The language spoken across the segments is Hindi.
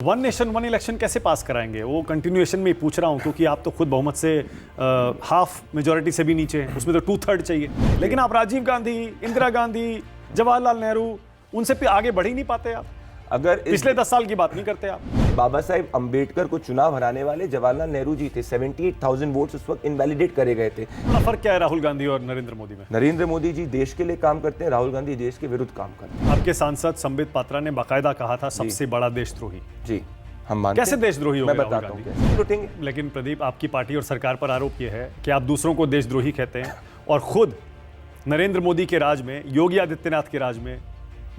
वन नेशन वन इलेक्शन कैसे पास कराएंगे? वो कंटिन्यूएशन में ही पूछ रहा हूँ, क्योंकि आप तो खुद बहुमत से हाफ मेजोरिटी से भी नीचे हैं, उसमें तो 2/3 चाहिए। लेकिन आप राजीव गांधी, इंदिरा गांधी, जवाहरलाल नेहरू, उनसे भी आगे बढ़ ही नहीं पाते आप। अगर पिछले 10 साल की बात नहीं करते आप। बाबा साहेब अंबेडकर को चुनाव हराने वाले जवाहरलाल नेहरू जी थे। 78,000 वोट्स उस वक्त इनवैलिडेट करे गए थे। बड़ा फर्क क्या है राहुल गांधी और नरेंद्र मोदी में? नरेंद्र मोदी जी देश के लिए काम करते हैं, राहुल गांधी देश के विरुद्ध काम करते हैं। आपके सांसद संबित पात्रा ने बाकायदा कहा था सबसे बड़ा देशद्रोही। जी, हम मानते कैसे देशद्रोही हो गए मैं राहुल बताता हूँ गांधी? कैसे लुटेंगे। लेकिन प्रदीप, आपकी पार्टी और सरकार पर आरोप यह है कि आप दूसरों को देशद्रोही कहते हैं, और खुद नरेंद्र मोदी के राज में, योगी आदित्यनाथ के राज में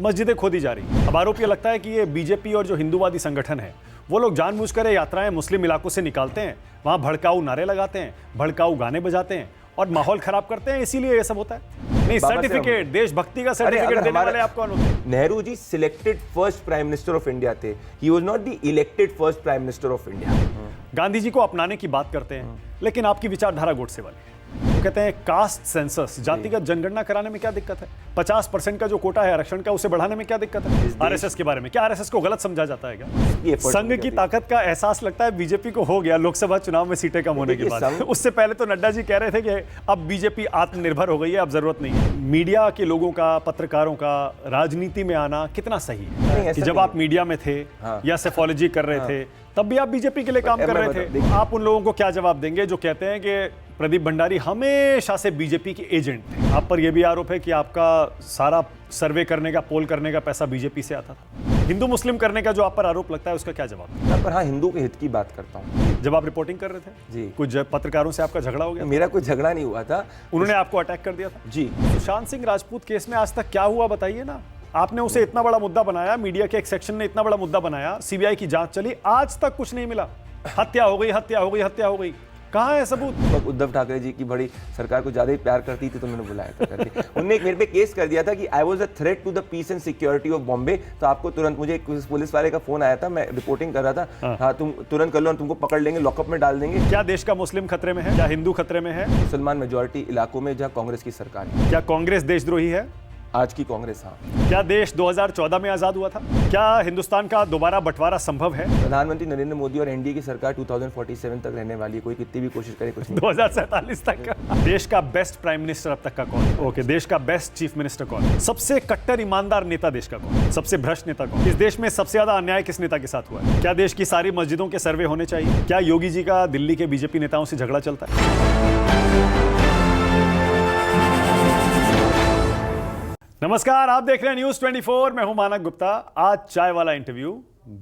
मस्जिदें खोदी जा रही। अब आरोप यह लगता है कि ये बीजेपी और जो हिंदूवादी संगठन है वो लोग जानबूझकर यात्राएं मुस्लिम इलाकों से निकालते हैं, वहां भड़काऊ नारे लगाते हैं, भड़काऊ गाने बजाते हैं और माहौल खराब करते हैं, इसीलिए ये सब होता है। नहीं, सर्टिफिकेट, देशभक्ति का सर्टिफिकेट देने वाले आप कौन होते हैं? Nehru ji selected first prime minister of India थे। He was not the elected first prime minister of India. Gandhi ji को अपनाने की बात करते हैं, लेकिन आपकी विचारधारा गोडसे वाली है। वो कहते हैं कास्ट सेंसस, जातिगत जनगणना कराने में क्या दिक्कत है? 50% का जो कोटा है आरक्षण का, उसे बढ़ाने में क्या दिक्कत है? आरएसएस के बारे में क्या आरएसएस को गलत समझा जाता है क्या? संघ की ताकत का एहसास लगता है बीजेपी को हो गया लोकसभा चुनाव में सीटें कम होने के बाद। उससे पहले तो नड्डा जी कह रहे थे कि अब बीजेपी आत्मनिर्भर हो गई है, अब जरूरत नहीं है। मीडिया के लोगों का, पत्रकारों का राजनीति में आना कितना सही है कि जब आप मीडिया में थे या सेफोलॉजी कर रहे थे तब भी आप बीजेपी के लिए काम कर रहे थे। आप उन लोगों को क्या जवाब देंगे जो कहते हैं कि प्रदीप भंडारी हमेशा से बीजेपी के एजेंट थे? आप पर यह भी आरोप है कि आपका सारा सर्वे करने का, पोल करने का पैसा बीजेपी से आता था। हिंदू मुस्लिम करने का जो आप पर आरोप लगता है, उसका क्या जवाब? पर हाँ, हिंदू के हित की बात करता हूँ। जब आप रिपोर्टिंग कर रहे थे जी, कुछ पत्रकारों से आपका झगड़ा हो गया? मेरा कोई झगड़ा नहीं हुआ था, उन्होंने आपको अटैक कर दिया था। जी। सुशांत सिंह राजपूत केस में आज तक क्या हुआ बताइए ना। आपने उसे इतना बड़ा मुद्दा बनाया, मीडिया के एक सेक्शन ने इतना बड़ा मुद्दा बनाया, सीबीआई की जांच चली, आज तक कुछ नहीं मिला। हत्या हो गई, हत्या हो गई, हत्या हो गई, कहाँ है सबूत? उद्धव ठाकरे जी की बड़ी सरकार को ज्यादा ही प्यार करती थी तो मैंने बुलाया था करके। उन्होंने एक मेरे पे केस कर दिया था कि I was a threat to the peace and security of Bombay. तो आपको तुरंत, मुझे पुलिस वाले का फोन आया था, मैं रिपोर्टिंग कर रहा था। हाँ, तुम तुरंत कर लो, तुमको पकड़ लेंगे, लॉकअप में डाल देंगे। क्या देश का मुस्लिम खतरे में है? क्या हिंदू खतरे में है? मुसलमान मेजोरिटी इलाकों में जहाँ कांग्रेस की सरकार है। क्या कांग्रेस देशद्रोही है? आज की कांग्रेस, हाँ। क्या देश 2014 में आजाद हुआ था? क्या हिंदुस्तान का दोबारा बंटवारा संभव है? प्रधानमंत्री नरेंद्र मोदी और एनडीए की सरकार 2047 तक रहने वाली है, कोई कितनी भी कोशिश करे कुछ नहीं। 2047 तक का? देश का बेस्ट प्राइम मिनिस्टर अब तक का कौन? ओके, देश का बेस्ट चीफ मिनिस्टर कौन? सबसे कट्टर ईमानदार नेता देश का कौन? सबसे भ्रष्ट नेता कौन? इस देश में सबसे ज्यादा अन्याय किस नेता के साथ हुआ है? क्या देश की सारी मस्जिदों के सर्वे होने चाहिए? क्या योगी जी का दिल्ली के बीजेपी नेताओं से झगड़ा चलता है? नमस्कार, आप देख रहे हैं न्यूज 24। मैं हूं मानक गुप्ता। आज चाय वाला इंटरव्यू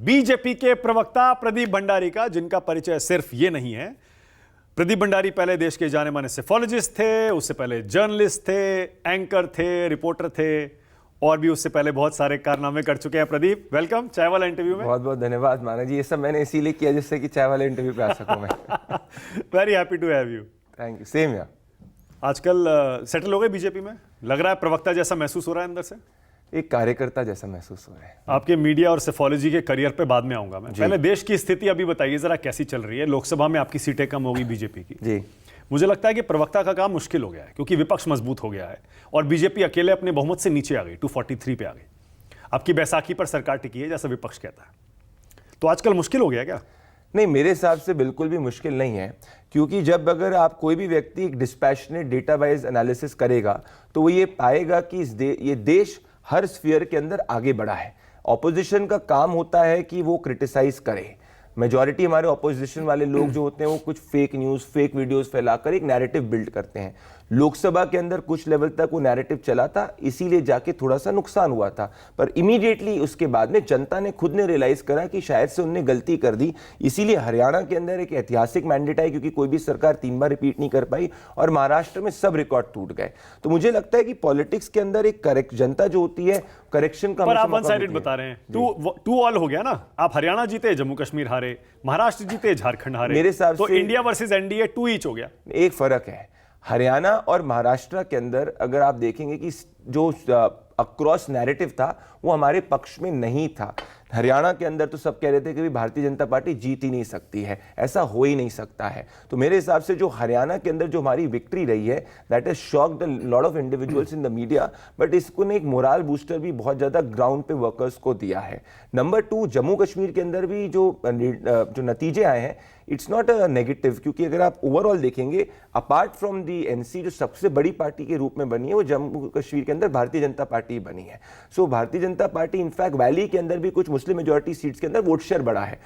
बीजेपी के प्रवक्ता प्रदीप भंडारी का, जिनका परिचय सिर्फ ये नहीं है। प्रदीप भंडारी पहले देश के जाने माने सेफोलॉजिस्ट थे, उससे पहले जर्नलिस्ट थे, एंकर थे, रिपोर्टर थे, और भी उससे पहले बहुत सारे कारनामे कर चुके हैं। प्रदीप, वेलकम चाय वाला इंटरव्यू में। बहुत बहुत धन्यवाद मानक जी, ये सब मैंने इसीलिए किया जिससे कि चाय वाले इंटरव्यू पे आ सकूं मैं। Very happy to have you. Thank you, same यार। आजकल सेटल हो गए बीजेपी में? लग रहा है प्रवक्ता जैसा महसूस हो रहा है अंदर से? एक कार्यकर्ता जैसा महसूस हो रहा है। आपके मीडिया और सेफोलॉजी के करियर पे बाद में आऊंगा मैं। पहले देश की स्थिति अभी बताइए जरा, कैसी चल रही है? लोकसभा में आपकी सीटें कम होगी बीजेपी की। जी, मुझे लगता है कि प्रवक्ता का काम मुश्किल हो गया है, क्योंकि विपक्ष मजबूत हो गया है और बीजेपी अकेले अपने बहुमत से नीचे आ गई, 243 पे आ गई। आपकी बैसाखी पर सरकार टिकी है जैसा विपक्ष कहता है, तो आजकल मुश्किल हो गया क्या? नहीं, मेरे हिसाब से बिल्कुल भी मुश्किल नहीं है, क्योंकि जब अगर आप कोई भी व्यक्ति एक डिस्पैशनेट डेटा वाइज एनालिसिस करेगा तो वो ये पाएगा कि ये देश हर स्फीयर के अंदर आगे बढ़ा है। ऑपोजिशन का काम होता है कि वो क्रिटिसाइज करे। मेजॉरिटी हमारे ऑपोजिशन वाले लोग जो होते हैं वो कुछ फेक न्यूज़, फेक वीडियोस फैलाकर एक नैरेटिव बिल्ड करते हैं। लोकसभा के अंदर कुछ लेवल तक वो नैरेटिव चला था, इसीलिए जाके थोड़ा सा नुकसान हुआ था, पर इमीडिएटली उसके बाद में जनता ने खुद ने रियलाइज करा कि शायद से उनने गलती कर दी। इसीलिए हरियाणा के अंदर एक ऐतिहासिक मैंडेट है, क्योंकि कोई भी सरकार 3 बार रिपीट नहीं कर पाई, और महाराष्ट्र में सब रिकॉर्ड टूट गए। तो मुझे लगता है कि पॉलिटिक्स के अंदर एक करेक्ट जनता जो होती है, करेक्शन का। पर आप वन साइडेड बता रहे हैं, टू ऑल हो गया ना। आप हरियाणा जीते, जम्मू कश्मीर हारे, महाराष्ट्र जीते, झारखंड हारे। मेरे हिसाब तो से इंडिया वर्सेस एनडीए 2 ईच हो गया। एक फर्क है, हरियाणा और महाराष्ट्र के अंदर अगर आप देखेंगे कि जो अक्रॉस नैरेटिव था वो हमारे पक्ष में नहीं था। हरियाणा के अंदर तो सब कह रहे थे कि भारतीय जनता पार्टी जीत ही नहीं सकती है, ऐसा हो ही नहीं सकता है। तो मेरे हिसाब से जो हरियाणा के अंदर जो हमारी विक्ट्री रही है, that is shocked a lot of individuals in the media, but इसको ने एक मोरल बूस्टर भी बहुत ज्यादा ग्राउंड पे वर्कर्स को दिया है। नंबर 2, जम्मू कश्मीर के अंदर भी जो नतीजे आए हैं, इट्स नॉट अ नेगेटिव, क्योंकि अगर आप ओवरऑल देखेंगे, अपार्ट फ्रॉम दी एनसी जो सबसे बड़ी पार्टी के रूप में बनी है, वो जम्मू कश्मीर के अंदर भारतीय जनता पार्टी बनी है। सो Bharatiya Janata party in fact valley के अंदर भी कुछ मुस्लिम मेजॉरिटी सीट्स के अंदर वोट शेयर बढ़ा है।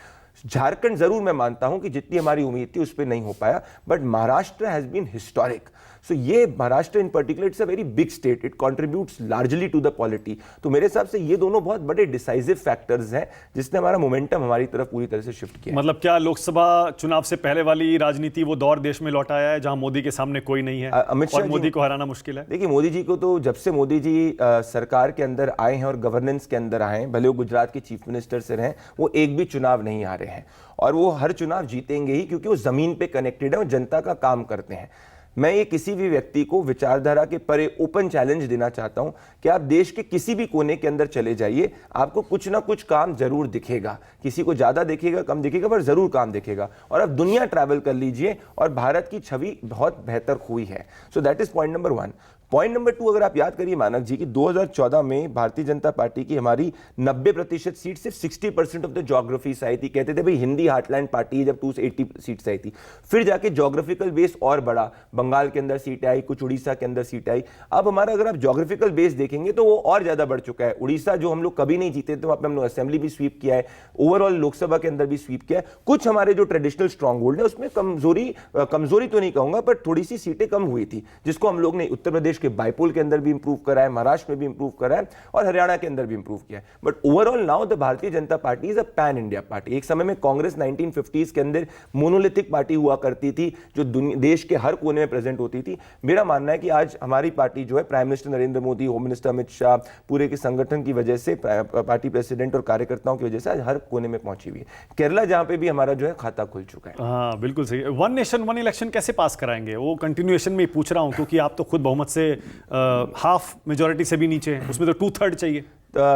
झारखंड जरूर मैं मानता हूं कि जितनी हमारी उम्मीद थी उस पर नहीं हो पाया, but Maharashtra has been historic. So ये Maharashtra in particular it's a very big state, it contributes largely to the polity. तो मेरे हिसाब से ये दोनों बहुत बड़े डिसाइसिव फैक्टर्स हैं जिसने हमारा मोमेंटम हमारी तरफ पूरी तरह से शिफ्ट किया। मतलब क्या लोकसभा चुनाव से पहले वाली राजनीति वो दौर देश में लौट आया है जहां मोदी के सामने कोई नहीं है अमित शाह और मोदी को हराना मुश्किल है? देखिए, मोदी जी को तो जब से मोदी जी सरकार के अंदर आए हैं और गवर्नेंस के अंदर आए हैं, भले वो गुजरात के चीफ मिनिस्टर से रहे, वो एक भी चुनाव नहीं आ रहे हैं और वो हर चुनाव जीतेंगे ही, क्योंकि वो जमीन पे कनेक्टेड है और जनता का काम करते हैं। मैं ये किसी भी व्यक्ति को विचारधारा के परे ओपन चैलेंज देना चाहता हूं कि आप देश के किसी भी कोने के अंदर चले जाइए, आपको कुछ ना कुछ काम जरूर दिखेगा। किसी को ज्यादा दिखेगा, कम दिखेगा, पर जरूर काम दिखेगा। और अब दुनिया ट्रैवल कर लीजिए और भारत की छवि बहुत बेहतर हुई है। So that is point number 1। Point number 2, अगर आप याद करिए मानक जी की 2014 में भारतीय जनता पार्टी की हमारी 90% सीट सिर्फ 60% ऑफ द ज्योग्राफी से आई थी। कहते थे भाई हिंदी हार्टलैंड पार्टी है, जब 280 सीट्स आई थी। फिर जाके ज्योग्राफिकल बेस और बढ़ा, बंगाल के अंदर सीट आई, कुछ उड़ीसा के अंदर सीट आई। अब हमारा अगर आप ज्योग्राफिकल बेस देखेंगे तो वो और ज्यादा बढ़ चुका है। उड़ीसा जो हम लोग कभी नहीं जीते थे, वहां पे हमने असेंबली भी स्वीप किया है, ओवरऑल लोकसभा के अंदर भी स्वीप किया है। कुछ हमारे जो ट्रेडिशनल स्ट्रॉन्ग होल्ड है उसमें कमजोरी तो नहीं कहूंगा, पर थोड़ी सी सीटें कम हुई थी, जिसको हम लोग ने उत्तर प्रदेश के बाइपोल के अंदर भी इंप्रूव करा है, महाराष्ट्र में भी इंप्रूव करा है और हरियाणा के अंदर भी इंप्रूव किया है। But overall now the Bharatiya Janata party is a pan India party. एक समय में कांग्रेस 1950s के अंदर मोनोलिथिक पार्टी हुआ करती थी, जो देश के हर कोने में प्रेजेंट होती थी। मेरा मानना है कि आज हमारी पार्टी जो है, prime minister Narendra Modi, home minister Amit Shah, पूरे के संगठन की वजह से, पार्टी प्रेसिडेंट और कार्यकर्ताओं की वजह से आज हर कोने में पहुंची हुई है। केरला जहां पे भी हमारा जो है खाता खुल चुका है। हाँ बिल्कुल सही। वन नेशन वन इलेक्शन कैसे पास कराएंगे? वो कंटिन्यूएशन में ही पूछ रहा हूं, क्योंकि आप तो खुद बहुमत से हाफ मेजॉरिटी से भी नीचे है, उसमें तो 2/3 चाहिए।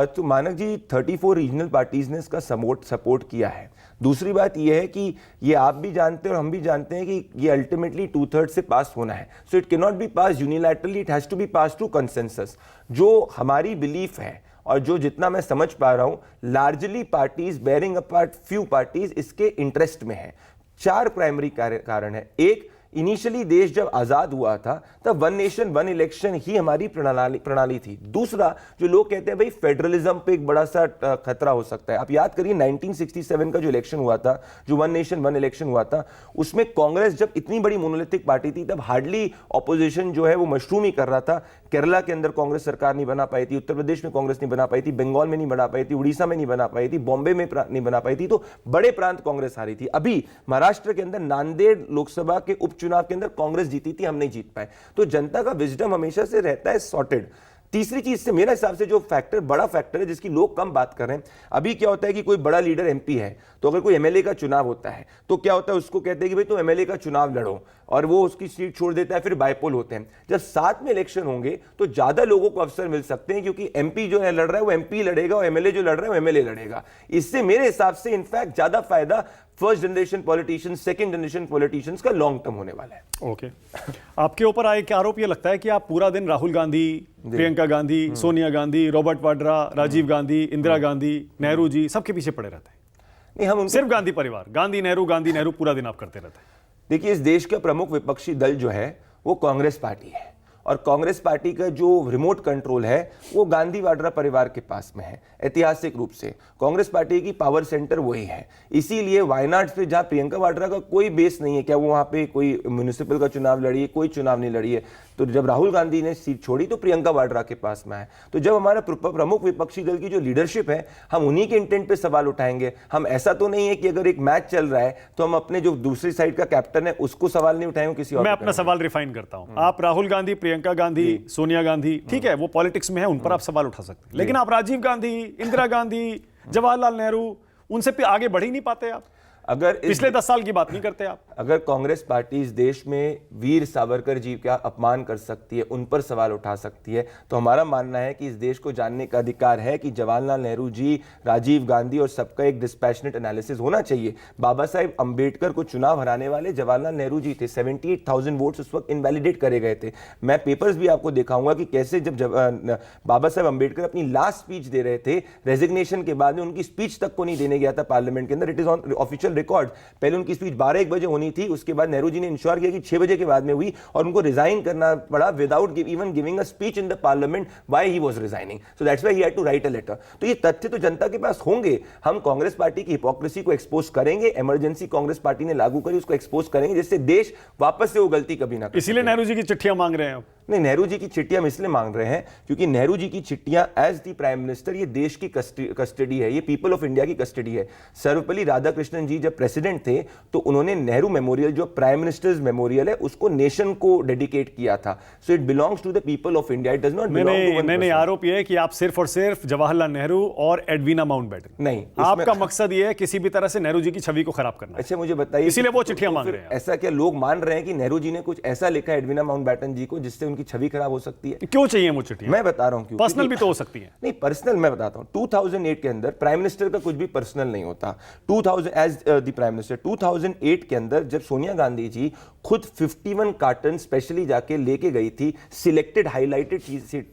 तो मानक जी 34 रीजनल पार्टीज ने इसका सपोर्ट किया है। दूसरी बात यह है कि ये आप भी जानते हैं और हम भी जानते हैं कि ये अल्टीमेटली 2/3 से पास होना है। So it can not be pass unilaterally, it has to be pass through consensus. जो हमारी बिलीफ है और जो जितना मैं समझ पा रहा हूं, largely parties bearing apart few parties इसके इंटरेस्ट में है। 4 प्राइमरी कारण है। एक, इनिशियली देश जब आजाद हुआ था तब वन नेशन वन इलेक्शन ही हमारी प्रणाली थी। दूसरा, जो लोग कहते हैं भाई फेडरलिज्म पे एक बड़ा सा खतरा हो सकता है। आप याद करिए 1967 का जो इलेक्शन हुआ था, जो वन नेशन वन इलेक्शन हुआ था, उसमें कांग्रेस जब इतनी बड़ी मोनोलिथिक पार्टी थी, तब हार्डली ऑपोजिशन जो है वो मशरूम ही कर रहा था। केरला के अंदर कांग्रेस सरकार नहीं बना पाई थी, उत्तर प्रदेश में कांग्रेस नहीं बना पाई थी, बंगाल में नहीं बना पाई थी, उड़ीसा में नहीं बना पाई थी, बॉम्बे में नहीं बना पाई थी। तो बड़े प्रांत कांग्रेस हारी थी। अभी महाराष्ट्र के अंदर नांदेड़ लोकसभा के उपचुनाव के अंदर कांग्रेस जीती थी, हम नहीं जीत पाए। तो जनता का विजडम हमेशा से रहता है सॉर्टेड। तीसरी चीज से मेरा हिसाब से जो फैक्टर, बड़ा फैक्टर है जिसकी लोग कम बात कर रहे हैं, अभी क्या होता है कि कोई बड़ा लीडर एमपी है, तो अगर कोई एमएलए का चुनाव होता है तो क्या होता है, उसको कहते हैं कि भाई तुम एमएलए का चुनाव लड़ो, और वो उसकी सीट छोड़ देता है, फिर बाइपोल होते हैं। जब साथ में इलेक्शन होंगे तो ज्यादा लोगों को अवसर मिल सकते हैं, क्योंकि एमपी जो है लड़ रहा है वो एमपी लड़ेगा और एमएलए जो लड़ रहा है वो एमएलए लड़ेगा। इससे मेरे हिसाब से इनफैक्ट ज्यादा फायदा first generation politicians, second generation politicians का लॉन्ग टर्म होने वाला है। ओके आपके ऊपर एक आरोप ये लगता है कि आप पूरा दिन राहुल गांधी, प्रियंका गांधी, सोनिया गांधी, रॉबर्ट वाड्रा, राजीव गांधी, इंदिरा गांधी, नेहरू जी, सबके पीछे पड़े रहते हैं। नहीं, हम सिर्फ गांधी परिवार, गांधी नेहरू पूरा दिन आप करते रहते हैं। देखिए, इस देश का प्रमुख विपक्षी दल जो है वो कांग्रेस पार्टी है, और कांग्रेस पार्टी का जो रिमोट कंट्रोल है वो गांधी वाड्रा परिवार के पास में है। ऐतिहासिक रूप से कांग्रेस पार्टी की पावर सेंटर वही है। इसीलिए वायनाड पे जहां प्रियंका वाड्रा का कोई बेस नहीं है, क्या वो वहां पे कोई म्युनिसिपल का चुनाव लड़ी है, कोई चुनाव नहीं लड़ी है, तो जब राहुल गांधी ने सीट छोड़ी तो प्रियंका वाड्रा के पास में आए। तो जब हमारा प्रमुख विपक्षी दल की जो लीडरशिप है, हम उन्हीं के इंटेंट पे सवाल उठाएंगे। हम ऐसा तो नहीं है कि अगर एक मैच चल रहा है तो हम अपने जो दूसरी साइड का कैप्टन है उसको सवाल नहीं उठाएंगे, किसी और। मैं अपना सवाल रिफाइन करता हूं। आप राहुल गांधी, प्रियंका गांधी, सोनिया गांधी, ठीक है वो पॉलिटिक्स में है, उन पर आप सवाल उठा सकते हैं, लेकिन आप राजीव गांधी, इंदिरा गांधी, जवाहरलाल नेहरू, उनसे आगे बढ़ ही नहीं पाते आप। अगर पिछले 10 साल की बात नहीं करते आप। अगर कांग्रेस पार्टी इस देश में वीर सावरकर जी का अपमान कर सकती है, उन पर सवाल उठा सकती है, तो हमारा मानना है कि इस देश को जानने का अधिकार है कि जवाहरलाल नेहरू जी, राजीव गांधी और सबका एक डिस्पैशनेट एनालिसिस होना चाहिए। बाबा साहेब अंबेडकर को चुनाव हराने वाले जवाहरलाल नेहरू जी थे। 78,000 वोट्स उस वक्त इनवैलिडेट करे गए थे। मैं पेपर्स भी आपको दिखाऊंगा कि कैसे जब बाबा साहेब अंबेडकर अपनी लास्ट स्पीच दे रहे थे, रेजिग्नेशन के बाद में उनकी स्पीच तक को नहीं देने गया था पार्लियामेंट के अंदर। It is on official record. पहले उनकी स्पीच 12-1 बजे होनी थी, उसके बाद नेहरू जी ने इंश्योर किया कि 6 बजे के बाद में हुई और उनको रिजाइन करना पड़ा without even giving a speech in the parliament why he was resigning. So that's why he had to write a letter. तो ये तथ्य तो जनता के पास होंगे। हम कांग्रेस पार्टी की हिपोक्रेसी को एक्सपोज करेंगे, इमरजेंसी कांग्रेस पार्टी ने लागू करी उसको एक्सपोज करेंगे, जिससे देश वापस से वो गलती कभी ना करे। इसीलिए नेहरू जी की चिट्ठियां मांग रहे हैं आप। नहीं, नेहरू जी की चिट्ठियां हम इसलिए मांग रहे हैं क्योंकि नेहरू जी की चिट्ठियां एज द प्राइम मिनिस्टर ये देश की कस्टडी है, ये पीपल ऑफ इंडिया की कस्टडी है। सर्वपल्ली राधाकृष्णन जी जब प्रेसिडेंट थे तो उन्होंने नेहरू मेमोरियल, जो प्राइम मिनिस्टर्स मेमोरियल है, उसको नेशन को डेडिकेट किया था। So it belongs to the people of India, it does not belong to one person. आरोप यह है कि आप सिर्फ और सिर्फ जवाहरलाल नेहरू और एडवीना माउंटबेटन, नहीं, आपका मकसद यह है किसी भी तरह से नेहरू जी की छवि को खराब करना। अच्छा, मुझे बताइए, इसीलिए वो चिट्ठियां मांग रहे हैं। ऐसा क्या लोग मान रहे हैं कि नेहरू जी ने कुछ ऐसा लिखा है एडवीना माउंटबेटन जी को जिससे उनकी छवि खराब हो सकती है? क्यों चाहिए वो चिट्ठियां? मैं बता रहा हूं क्यों। पर्सनल भी तो हो सकती है। नहीं, पर्सनल मैं बताता हूं। 2008 के अंदर प्राइम मिनिस्टर का कुछ भी पर्सनल नहीं होता। 2000 एज द प्राइम मिनिस्टर 2008 के अंदर जब सोनिया गांधी जी खुद 51 कार्टन स्पेशली जाके लेके गई थी, सिलेक्टेड हाईलाइटेड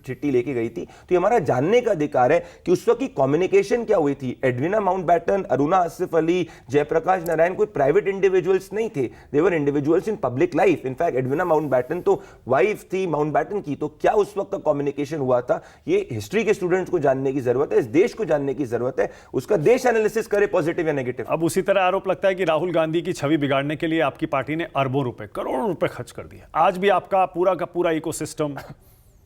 चिट्ठी लेके गई थी, तो ये हमारा जानने का अधिकार है कि उस वक्त की कम्युनिकेशन क्या हुई थी। एडवीना माउंटबेटन, अरुणा आसिफ अली, जयप्रकाश नारायण कोई प्राइवेट इंडिविजुअल्स नहीं थे, they were individuals in public life. In fact Edwina Mountbatten तो वाइफ थी माउंटबेटन की। तो क्या उस वक्त का कम्युनिकेशन हुआ था, ये हिस्ट्री के स्टूडेंट्स को जानने की जरूरत है, इस देश को जानने की जरूरत है। उसका देश एनालिसिस करे, पॉजिटिव या नेगेटिव। अब उसी तरह आरोप लगता है कि राहुल गांधी की छवि बिगाड़ने के लिए आपकी पार्टी ने अरबों रुपए, करोड़ों रुपए खर्च कर दिए। आज भी आपका पूरा का पूरा इकोसिस्टम,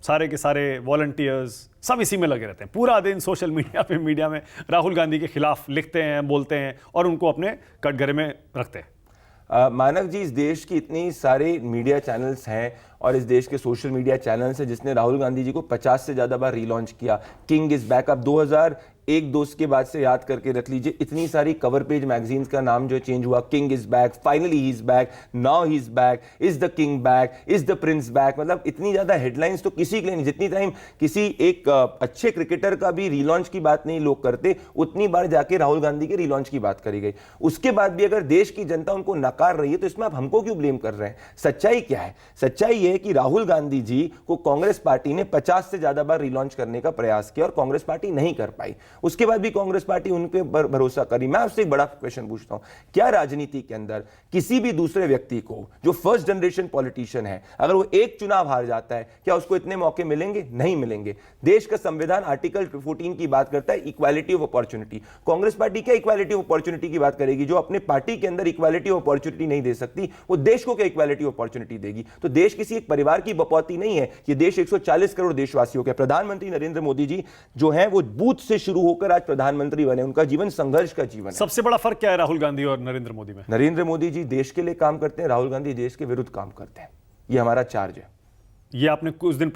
सारे के सारे वॉलंटियर्स सब इसी में लगे रहते हैं। पूरा दिन सोशल मीडिया में राहुल गांधी के खिलाफ लिखते हैं, बोलते हैं और उनको अपने कटघरे में रखते हैं। मानव जी, इस देश की इतनी सारे मीडिया चैनल्स हैं और इस देश के सोशल मीडिया चैनल्स हैं जिसने राहुल गांधी जी को 50 से ज्यादा बार रीलॉन्च किया। किंग इज बैक, अब 2001-2 के बाद से याद करके रख लीजिए, इतनी सारी कवर पेज मैगजीन्स का नाम जो चेंज हुआ, king is back, finally he is back, now he is back, is the king back, is the Prince back. मतलब इतनी ज्यादा हेडलाइंस तो किसी के लिए नहीं। जितनी टाइम किसी एक अच्छे क्रिकेटर का भी रीलॉन्च की बात नहीं लोग करते, उतनी बार जाके राहुल गांधी के रीलॉन्च की बात करी गई। उसके बाद भी अगर देश की जनता उनको नकार रही है तो इसमें आप हमको क्यों ब्लेम कर रहे हैं? सच्चाई क्या है? सच्चाई यह है कि राहुल गांधी जी को कांग्रेस पार्टी ने 50 से ज्यादा बार रीलॉन्च करने का प्रयास किया और कांग्रेस पार्टी नहीं कर पाई। उसके बाद भी कांग्रेस पार्टी उनके पर भरोसा करी। मैं आपसे एक बड़ा क्वेश्चन पूछता हूं, क्या राजनीति के अंदर किसी भी दूसरे व्यक्ति को जो फर्स्ट जनरेशन पॉलिटिशियन है, अगर वो एक चुनाव हार जाता है, क्या उसको इतने मौके मिलेंगे? नहीं मिलेंगे। देश का संविधान आर्टिकल 14 की बात करता है equality of opportunity. Congress party क्या इक्वालिटी ऑफ अपॉर्चुनिटी की बात करेगी? जो अपने पार्टी के अंदर इक्वालिटी ऑफ अपॉर्चुनिटी नहीं दे सकती, वो देश को क्या इक्वालिटी ऑफ अपॉर्चुनिटी देगी? तो देश किसी एक परिवार की बपौती नहीं है, ये देश 140 करोड़ देशवासियों के। प्रधानमंत्री नरेंद्र मोदी जी जो हैं वो बूथ से शुरू होकर आज प्रधानमंत्री बने। उनका जीवन संघर्ष का जीवन है। सबसे बड़ा फर्क क्या है राहुल गांधी और नरेंद्र मोदी में? नरेंद्र मोदी जी देश के लिए काम करते हैं, राहुल गांधी देश के विरुद्ध काम करते हैं। ये हमारा चार्ज है। ये आपने कुछ दिन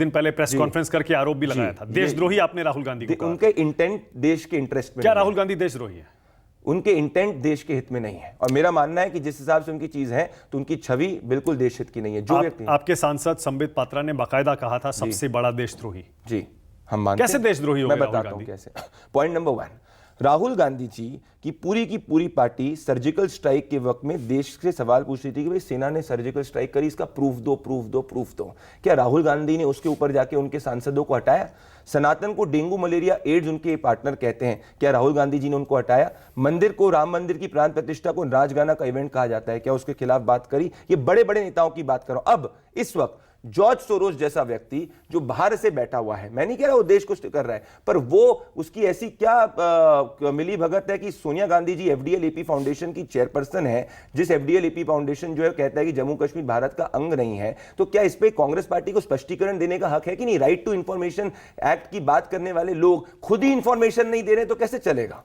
पहले प्रेस कॉन्फ्रेंस करके आरोप भी लगाया था, देशद्रोही आपने राहुल गांधी को कहा। उनके इंटेंट देश के इंटरेस्ट में। क्या राहुल गांधी देशद्रोही है? उनके इंटेंट देश के हित में नहीं है और मेरा मानना है कि जिस हिसाब से उनकी चीज है तो उनकी छवि बिल्कुल देश हित की नहीं है। जो व्यक्ति आपके सांसद संबित पात्रा ने बाकायदा कहा था सबसे बड़ा देशद्रोही। जी, हम मानते हैं। कैसे देशद्रोही हो गए? मैं बताता हूं कैसे। पॉइंट नंबर 1, राहुल गांधी जी की पूरी पार्टी सर्जिकल स्ट्राइक के वक्त में देश से सवाल पूछ रही थी कि भाई सेना ने सर्जिकल स्ट्राइक करी, इसका प्रूफ दो। क्या राहुल गांधी ने उसके ऊपर जाके उनके सांसदों को हटाया? सनातन को डेंगू, मलेरिया, एड्स उनके पार्टनर कहते हैं, क्या राहुल गांधी जी ने उनको हटाया? मंदिर को, राम मंदिर की प्राण प्रतिष्ठा को राजगाना का इवेंट कहा जाता है, क्या उसके खिलाफ बात करी? ये बड़े बड़े नेताओं की बात करो। अब इस वक्त जॉर्ज सोरोस जैसा व्यक्ति जो बाहर से बैठा हुआ है, मैं नहीं कह रहा वो देश को कर रहा है, पर वो उसकी ऐसी क्या मिली भगत है कि सोनिया गांधी जी एफडीएल-एपी फाउंडेशन की चेयरपर्सन है, जिस एफडीएल-एपी फाउंडेशन जो है कहता है कि जम्मू कश्मीर भारत का अंग नहीं है। तो क्या इस पे कांग्रेस पार्टी को स्पष्टीकरण देने का हक है कि नहीं? राइट टू इंफॉर्मेशन एक्ट की बात करने वाले लोग खुद ही इंफॉर्मेशन नहीं दे रहे तो कैसे चलेगा?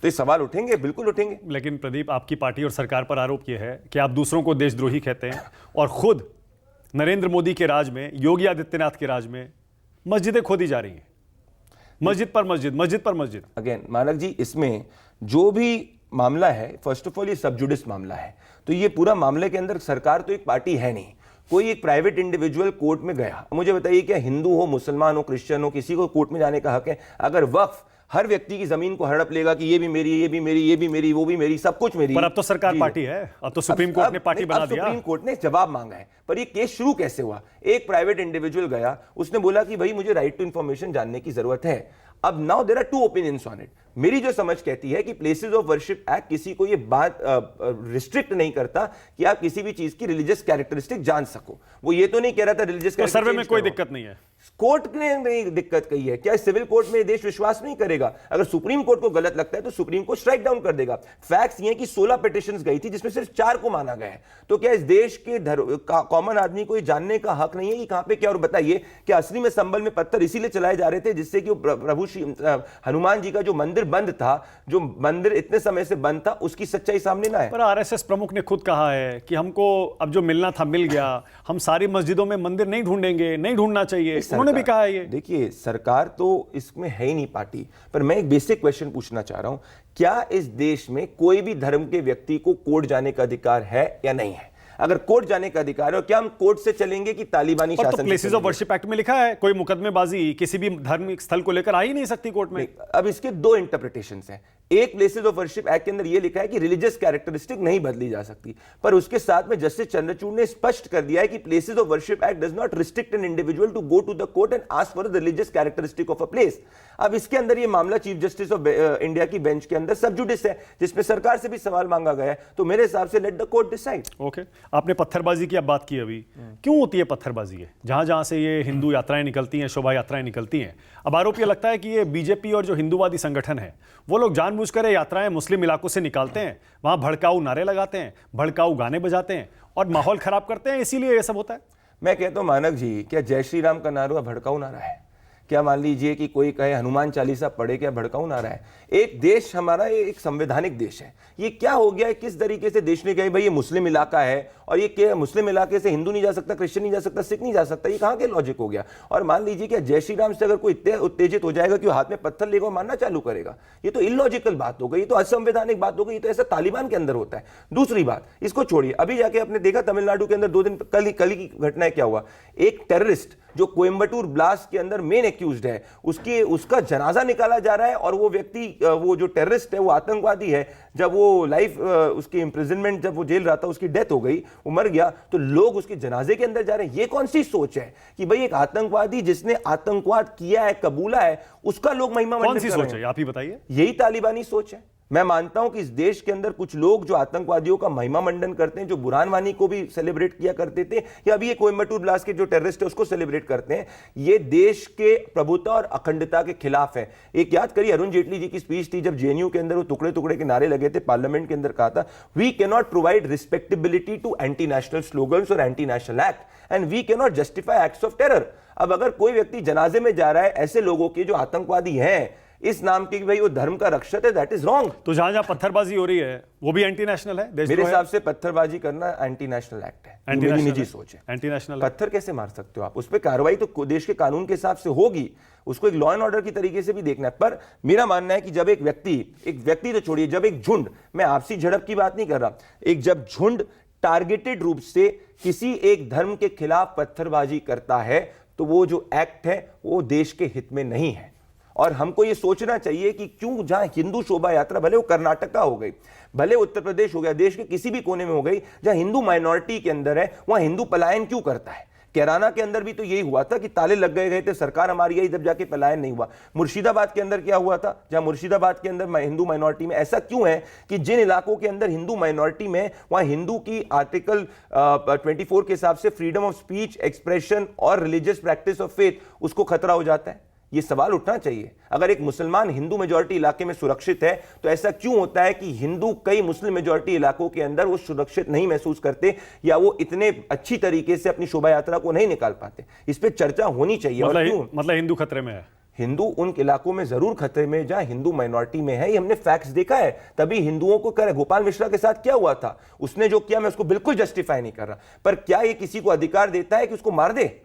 तो ये सवाल उठेंगे, बिल्कुल उठेंगे। लेकिन प्रदीप, आपकी पार्टी और सरकार पर आरोप यह है कि आप दूसरों को देशद्रोही कहते हैं और खुद नरेंद्र मोदी के राज में, योगी आदित्यनाथ के राज में मस्जिदें खोदी जा रही हैं, मस्जिद पर मस्जिद। अगेन मानक जी, इसमें जो भी मामला है, फर्स्ट ऑफ ऑल ये सब जुडिस मामला है, तो ये पूरा मामले के अंदर सरकार तो एक पार्टी है नहीं, कोई एक प्राइवेट इंडिविजुअल कोर्ट में गया। मुझे बताइए, क्या हिंदू हो, मुसलमान हो, क्रिश्चियन हो, किसी को कोर्ट में जाने का हक है? अगर वक्फ हर व्यक्ति की जमीन को हड़प लेगा कि ये भी मेरी, ये भी मेरी, ये भी मेरी, वो भी मेरी, सब कुछ मेरी। पर अब तो सरकार पार्टी है, अब तो सुप्रीम कोर्ट ने पार्टी बना दिया। सुप्रीम कोर्ट ने जवाब मांगा है, पर ये केस शुरू कैसे हुआ? एक प्राइवेट इंडिविजुअल गया, उसने बोला कि भाई मुझे राइट टू इंफॉर्मेशन जानने की जरूरत है। अब now there are two opinions on it. मेरी जो समझ कहती है कि प्लेसेस ऑफ वर्शिप एक्ट किसी को ये बात रिस्ट्रिक्ट नहीं करता कि आप किसी भी चीज की रिलीजियस कैरेक्टरिस्टिक जान सको। वो ये तो नहीं कह रहा था रिलीजियस तो सर्वे में कोई दिक्कत नहीं है, कोर्ट ने नहीं दिक्कत कही है। क्या सिविल कोर्ट में देश विश्वास नहीं करेगा? अगर सुप्रीम कोर्ट को गलत लगता है तो सुप्रीम कोर्ट स्ट्राइक डाउन कर देगा। फैक्ट्स ये कि 16 पिटिशंस गई थी जिसमें सिर्फ 4 को माना गया है। तो क्या इस देश के कॉमन आदमी को ये जानने का हक नहीं है कि कहां पे क्या? और बताइए, क्या असली में संबल में पत्थर इसीलिए चलाए जा रहे थे जिससे कि प्रभु हनुमान जी का जो मंदिर बंद था, जो मंदिर इतने समय से बंद था, उसकी सच्चाई सामने ना है? पर आरएसएस प्रमुख ने खुद कहा है कि हमको अब जो मिलना था मिल गया, हम सारी मस्जिदों में मंदिर नहीं ढूंढेंगे, नहीं ढूंढना चाहिए। उन्होंने भी कहा है ये। देखिए, सरकार तो इसमें है ही नहीं पार्टी, पर मैं एक बेसिक क्वेश्चन पूछना चाह रहा हूं, क्या इस देश में कोई भी धर्म के व्यक्ति को कोर्ट जाने का अधिकार है या नहीं है? अगर कोर्ट जाने का अधिकार है, और क्या हम कोर्ट से चलेंगे कि तालिबानी शासन? तो प्लेसेस ऑफ वर्शिप एक्ट में लिखा है कोई मुकदमेबाजी किसी भी धार्मिक स्थल को लेकर आ ही नहीं सकती कोर्ट में। अब इसके 2 इंटरप्रिटेशंस हैं। एक, प्लेसेस ऑफ वर्शिप एक्ट के अंदर यह लिखा है कि रिलीजियस कैरेक्टरिस्टिक नहीं बदली जा सकती, पर उसके साथ में जस्टिस चंद्रचूड़ ने स्पष्ट कर दिया है कि places of worship act does not restrict an individual to go to the court and ask for the religious characteristic of a place. अब इसके अंदर यह मामला चीफ जस्टिस ऑफ इंडिया की बेंच के अंदर सब जुडिस है, जिसमें सरकार से भी सवाल मांगा गया है। तो मेरे हिसाब से let the court decide. Okay, आपने पत्थरबाजी की अब बात की, अभी क्यों होती है पत्थरबाजी? है जहां जहां से ये हिंदू यात्राएं निकलती हैं, शोभा यात्राएं निकलती हैं, अब आरोप ये लगता है कि ये बीजेपी और जो हिंदूवादी संगठन है वो लोग जानबूझकर यात्राएं मुस्लिम इलाकों से निकालते हैं, वहां भड़काऊ नारे लगाते हैं, भड़काऊ गाने बजाते हैं और माहौल खराब करते हैं, इसीलिए ये सब होता है। मैं कहता हूं मानक जी, क्या जय श्री राम का नारा भड़काऊ नारा है? क्या मान लीजिए कि कोई कहे हनुमान चालीसा पढ़े, क्या भड़काऊ नारा है? एक देश हमारा एक संवैधानिक देश है। ये क्या हो गया है? किस तरीके से देश ने कहा भाई ये मुस्लिम इलाका है और ये क्या मुस्लिम इलाके से हिंदू नहीं जा सकता, क्रिश्चियन नहीं जा सकता, सिख नहीं जा सकता? ये कहां के लॉजिक हो गया? और मान लीजिए कि जय श्री राम से अगर कोई इतने उत्तेजित हो जाएगा कि वो हाथ में पत्थर लेकर मारना चालू करेगा, ये तो इलॉजिकल बात हो गई, ये तो असंवैधानिक बात हो गई। ये तो ऐसा तालिबान के अंदर होता है। दूसरी बात, इसको छोड़िए, अभी जाके आपने देखा तमिलनाडु के अंदर 2 दिन कल की घटना क्या हुआ? एक टेररिस्ट जो कोयम्बटूर ब्लास्ट के अंदर मेन एक्यूज्ड है, उसका जनाजा निकाला जा रहा है और वो व्यक्ति, वो जो टेररिस्ट है वो आतंकवादी है। जब वो लाइफ उसकी इम्प्रिजनमेंट, जब वो जेल रहा था, उसकी डेथ हो गई, वो मर गया, तो लोग उसके जनाजे के अंदर जा रहे हैं। ये कौन सी सोच है कि भाई एक आतंकवादी जिसने आतंकवाद किया है, कबूला है, उसका लोग महिमा मंडित कर रहे हैं? कौन सी सोच है, आप ही बताइए। यही तालिबानी सोच है। मैं मानता हूं कि इस देश के अंदर कुछ लोग जो आतंकवादियों का महिमा मंडन करते हैं, जो बुरहान वानी को भी सेलिब्रेट किया करते थे, या अभी ये कोयम्बटूर ब्लास्ट के जो टेररिस्ट है उसको सेलिब्रेट करते हैं, ये देश के प्रभुता और अखंडता के खिलाफ है। एक याद करिए, अरुण जेटली जी की स्पीच थी जब जेएनयू के अंदर वो टुकड़े टुकड़े के नारे लगे थे, पार्लियामेंट के अंदर कहा था, we can not provide respectability to anti national slogans और anti national act and we can not justify acts of terror. अब अगर कोई व्यक्ति जनाजे में जा रहा है ऐसे लोगों के जो आतंकवादी हैं, इस नाम के कि भाई वो धर्म का रक्षक है, दैट इज रॉन्ग। तो जहां जहां पत्थरबाजी हो रही है वो भी एंटी नेशनल है? मेरे हिसाब से पत्थरबाजी करना एंटी नेशनल एक्ट है। मेरी निजी सोच है। एंटी नेशनल पत्थर कैसे मार सकते हो आप? उस पर कार्रवाई तो देश के कानून के हिसाब से होगी, उसको एक लॉ एंड ऑर्डर की तरीके से भी देखना है। पर मेरा मानना है कि जब एक व्यक्ति तो छोड़िए, जब एक झुंड, मैं आपसी झड़प की बात नहीं कर रहा, जब झुंड टारगेटेड रूप से किसी एक धर्म के खिलाफ पत्थरबाजी करता है, तो वो जो एक्ट है वो देश के हित में नहीं है। और हमको ये सोचना चाहिए कि क्यों जहां हिंदू शोभा यात्रा, भले वो कर्नाटका हो गई, भले उत्तर प्रदेश हो गया, देश के किसी भी कोने में हो गई, जहां हिंदू माइनॉरिटी के अंदर है, वहां हिंदू पलायन क्यों करता है? कैराना के अंदर भी तो यही हुआ था कि ताले लग गए थे, सरकार हमारी आई, जब जाके पलायन नहीं हुआ। मुर्शिदाबाद के अंदर क्या हुआ था? जहां मुर्शिदाबाद के अंदर हिंदू माइनॉरिटी में, ऐसा क्यों है कि जिन इलाकों के अंदर हिंदू माइनॉरिटी में, वहां हिंदू की आर्टिकल 24 के हिसाब से फ्रीडम ऑफ स्पीच, एक्सप्रेशन और रिलीजियस प्रैक्टिस ऑफ फेथ, उसको खतरा हो जाता है? ये सवाल उठना चाहिए। अगर एक मुसलमान हिंदू मेजॉरिटी इलाके में सुरक्षित है, तो ऐसा क्यों होता है कि हिंदू कई मुस्लिम मेजॉरिटी इलाकों के अंदर वो सुरक्षित नहीं महसूस करते, या वो इतने अच्छी तरीके से अपनी शोभा यात्रा को नहीं निकाल पाते? इस पे चर्चा होनी चाहिए। मतलब हिंदू खतरे में है? हिंदू उन इलाकों में जरूर खतरे में जहां हिंदू माइनॉरिटी में है, ये हमने फैक्ट्स देखा है। तभी हिंदुओं को कर, गोपाल मिश्रा के साथ क्या हुआ था, उसने जो किया, मैं उसको बिल्कुल जस्टिफाई नहीं कर रहा, पर क्या ये किसी को अधिकार देता है कि उसको मार दे?